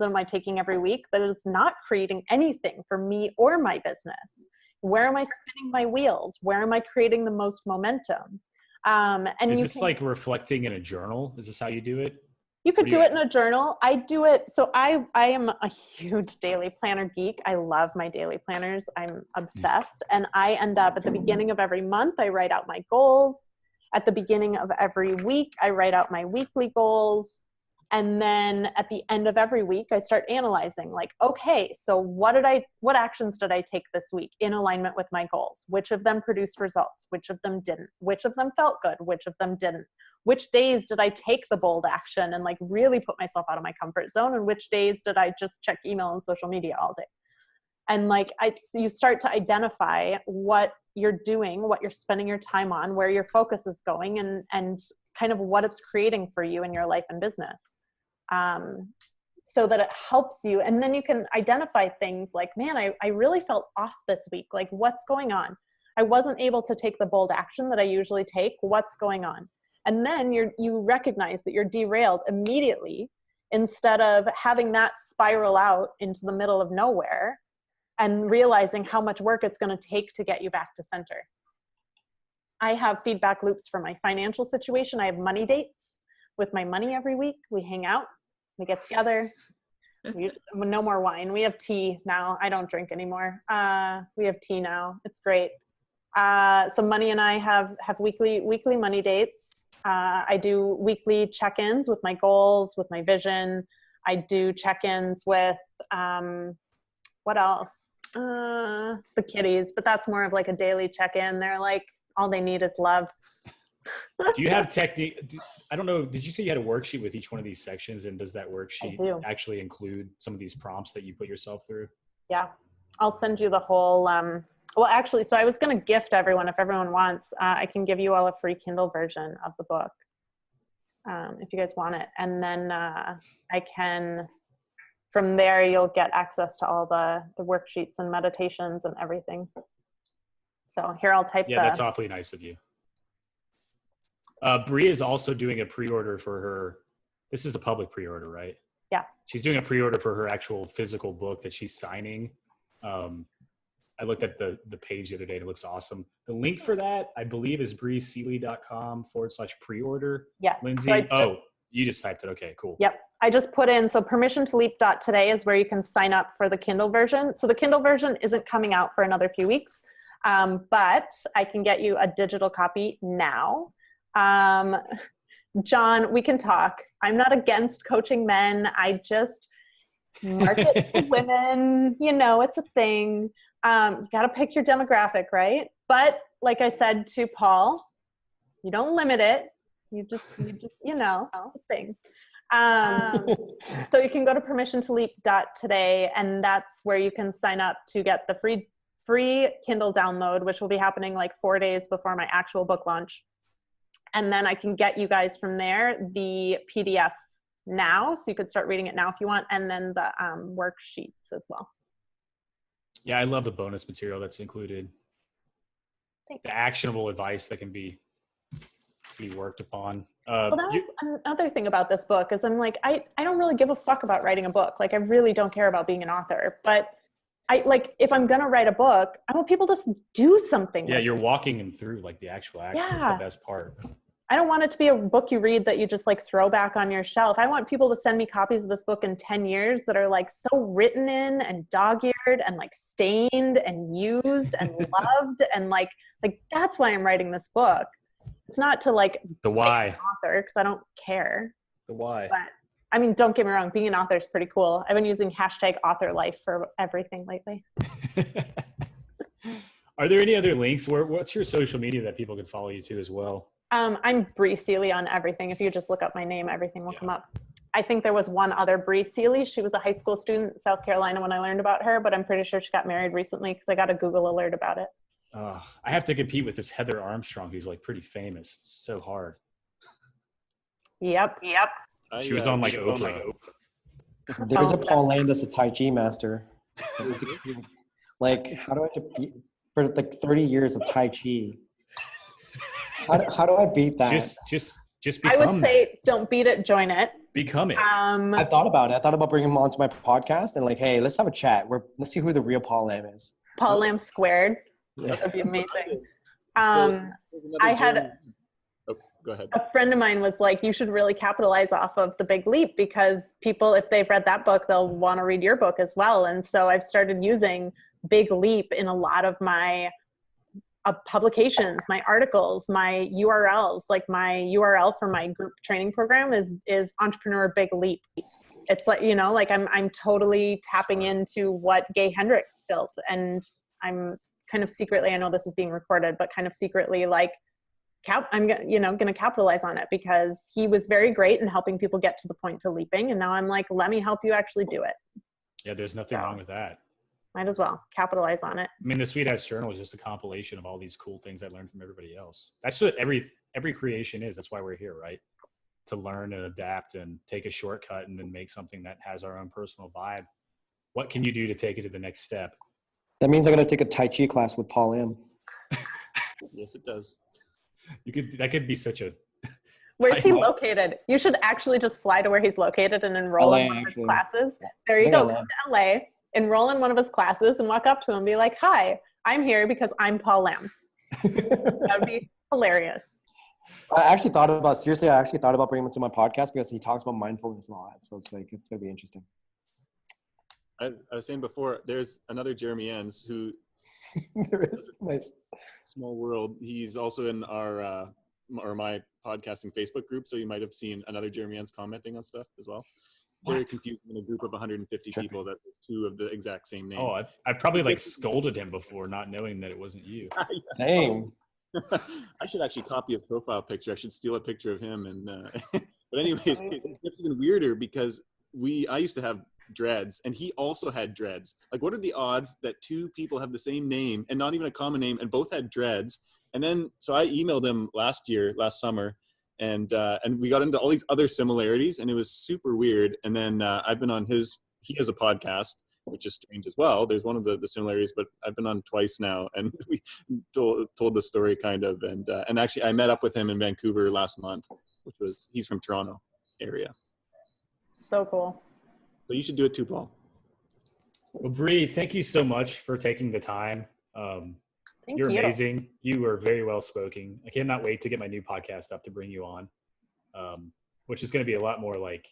am I taking every week that is not creating anything for me or my business? Where am I spinning my wheels? Where am I creating the most momentum? And is this like reflecting in a journal? Is this how you do it? You could do it in a journal. I do it. So I am a huge daily planner geek. I love my daily planners. I'm obsessed. And I end up at the beginning of every month, I write out my goals. At the beginning of every week, I write out my weekly goals. And then at the end of every week, I start analyzing like, okay, so what actions did I take this week in alignment with my goals? Which of them produced results? Which of them didn't? Which of them felt good? Which of them didn't? Which days did I take the bold action and like really put myself out of my comfort zone? And which days did I just check email and social media all day? And like, you start to identify what you're doing, what you're spending your time on, where your focus is going, and kind of what it's creating for you in your life and business. So that it helps you. And then you can identify things like, man, I really felt off this week. Like, what's going on? I wasn't able to take the bold action that I usually take. What's going on? And then you recognize that you're derailed immediately. instead of having that spiral out into the middle of nowhere and realizing how much work it's going to take to get you back to center. I have feedback loops for my financial situation. I have money dates with my money every week. We hang out, we get together. No more wine. We have tea now. I don't drink anymore. We have tea now. It's great. So Money and I have weekly money dates. I do weekly check-ins with my goals, with my vision. I do check-ins with, what else? The kitties, but that's more of like a daily check-in. They're like, all they need is love. Do you have technique? I don't know. Did you say you had a worksheet with each one of these sections? And does that worksheet actually include some of these prompts that you put yourself through? Yeah. I'll send you the whole, well, actually, so I was going to gift everyone, if everyone wants, I can give you all a free Kindle version of the book, if you guys want it. And then I can, from there, you'll get access to all the worksheets and meditations and everything. So here, I'll type that's awfully nice of you. Bri is also doing a pre-order for her. This is a public pre-order, right? Yeah. She's doing a pre-order for her actual physical book that she's signing. I looked at the page the other day and it looks awesome. The link for that, I believe, is briseeley.com/pre-order. Yes. Lindsay, you just typed it. Okay, cool. Yep. I just put in, so permissiontoleap.today is where you can sign up for the Kindle version. So the Kindle version isn't coming out for another few weeks, but I can get you a digital copy now. John, we can talk. I'm not against coaching men. I just market to women. You know, it's a thing. You got to pick your demographic, right? But like I said to Paul, you don't limit it. You just, you know, thing. So you can go to permissiontoleap.today, and that's where you can sign up to get the free Kindle download, which will be happening like 4 days before my actual book launch. And then I can get you guys from there the PDF now, so you could start reading it now if you want, and then the worksheets as well. Yeah, I love the bonus material that's included. Thanks. The actionable advice that can be worked upon. Well, that's another thing about this book is I'm like, I don't really give a fuck about writing a book. Like, I really don't care about being an author. But I like, if I'm going to write a book, I want people to do something. Yeah, you're walking them through like the actual action. Yeah. That's the best part. I don't want it to be a book you read that you just like throw back on your shelf. I want people to send me copies of this book in 10 years that are like so written in and dog-eared and like stained and used and loved. And like that's why I'm writing this book. It's not to like the why author, because I don't care. The why. But I mean, don't get me wrong, being an author is pretty cool. I've been using #authorlife for everything lately. Are there any other links? What's your social media that people can follow you to as well? I'm Bri Seeley on everything. If you just look up my name, everything will come up. I think there was one other Bri Seeley. She was a high school student in South Carolina when I learned about her, but I'm pretty sure she got married recently because I got a Google alert about it. I have to compete with this Heather Armstrong, who's like pretty famous. It's so hard. Yep. She was on like Oprah. There's a Paul Lam that's a Tai Chi master. Like, how do I beat for like 30 years of Tai Chi? How do I beat that? Just become I would say don't beat it, join it. Become it. I thought about it. I thought about bringing him onto my podcast and like, hey, let's have a chat. Let's see who the real Paul Lam is. Paul Lam squared. Yeah. That would be amazing. I had go ahead. A friend of mine was like, you should really capitalize off of The Big Leap, because people, if they've read that book, they'll want to read your book as well. And so I've started using Big Leap in a lot of my publications, my articles, my URLs. Like my URL for my group training program is Entrepreneur Big Leap. It's like, you know, like I'm totally tapping into what Gay Hendricks built, and I'm kind of secretly, I know this is being recorded, but kind of secretly like I'm going to capitalize on it, because he was very great in helping people get to the point to leaping. And now I'm like, let me help you actually do it. Yeah, there's nothing wrong with that. Might as well capitalize on it. I mean, the Sweet Ass Journal is just a compilation of all these cool things I learned from everybody else. That's what every creation is. That's why we're here, right? To learn and adapt and take a shortcut and then make something that has our own personal vibe. What can you do to take it to the next step? That means I'm going to take a Tai Chi class with Paul Lam. Yes, it does. That could be such Where's he located? You should actually just fly to where he's located and enroll LA, in one of his actually. classes. There you go. Come to LA, enroll in one of his classes, and walk up to him and be like, "Hi, I'm here because I'm Paul Lam." That would be hilarious. I actually thought about bringing him to my podcast because he talks about mindfulness a lot. So it's like, it's going to be interesting. I was saying before, there's another Jeremy Enns who, There is. Nice. small world. He's also in our, or my podcasting Facebook group. So you might have seen another Jeremy Enns commenting on stuff as well. Very confusing in a group of 150 people that there's two of the exact same name. Oh, I probably like scolded him before, not knowing that it wasn't you. Same. I should actually copy a profile picture. I should steal a picture of him. And but anyways, it's even weirder because I used to have dreads, and he also had dreads. Like, what are the odds that two people have the same name and not even a common name, and both had dreads? And then, so I emailed him last summer, and we got into all these other similarities, and it was super weird. And then I've been on he has a podcast, which is strange as well. There's one of the similarities, but I've been on twice now, and we told the story kind of. And actually, I met up with him in Vancouver last month, he's from Toronto area. So cool. So you should do it too, Paul. Well, Bri, thank you so much for taking the time. You're you. amazing. You are very well spoken. I cannot wait to get my new podcast up to bring you on, which is going to be a lot more like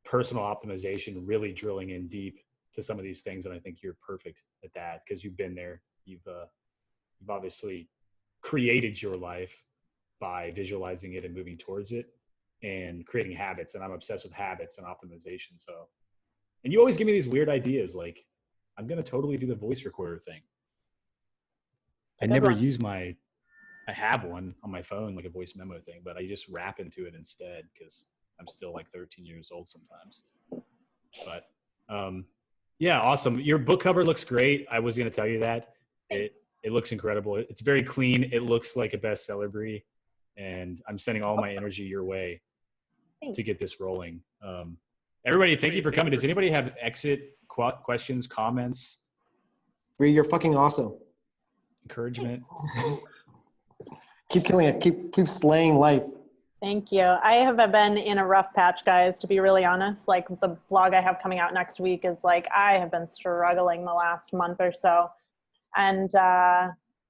personal optimization, really drilling in deep to some of these things. And I think you're perfect at that because you've been there. You've obviously created your life by visualizing it and moving towards it and creating habits. And I'm obsessed with habits and optimization. So, and you always give me these weird ideas. Like, I'm going to totally do the voice recorder thing. I never use I have one on my phone, like a voice memo thing, but I just rap into it instead because I'm still like 13 years old sometimes. But yeah, awesome. Your book cover looks great. I was going to tell you that. It looks incredible. It's very clean. It looks like a bestseller, Bri. And I'm sending all my energy your way to get this rolling. Everybody, thank you for coming. Does anybody have exit questions, comments? Bri, you're fucking awesome. Encouragement? Keep killing it. Keep slaying life. Thank you. I have been in a rough patch, guys, to be really honest. Like, the blog I have coming out next week is like, I have been struggling the last month or so. And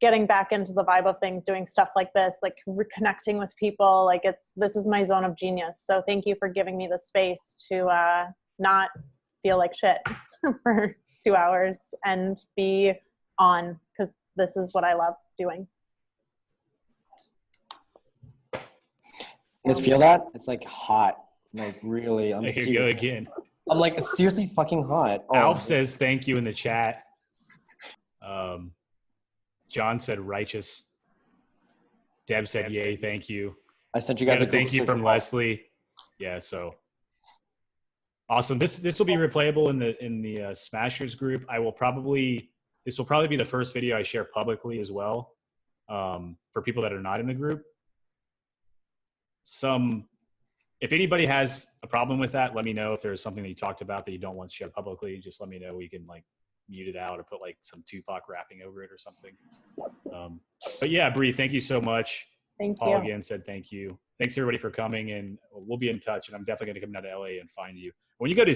getting back into the vibe of things, doing stuff like this, like reconnecting with people, like this is my zone of genius. So thank you for giving me the space to not feel like shit for 2 hours and be on, because this is what I love doing. You guys feel that? It's like hot. Like, really. Here you go again. I'm like, it's seriously fucking hot. Oh. Alf says thank you in the chat. John said righteous. Deb said yay, thank you. I sent you guys a thank you from Leslie. Yeah, so awesome. This will be replayable in the Smashers group. This will probably be the first video I share publicly as well, for people that are not in the group. If anybody has a problem with that, let me know. If there's something that you talked about that you don't want to share publicly, just let me know. We can like mute it out or put like some Tupac rapping over it or something. But yeah, Bri, thank you so much. Thank Paul you. again said thank you. Thanks everybody for coming, and we'll be in touch. And I'm definitely going to come down to LA and find you. When you go to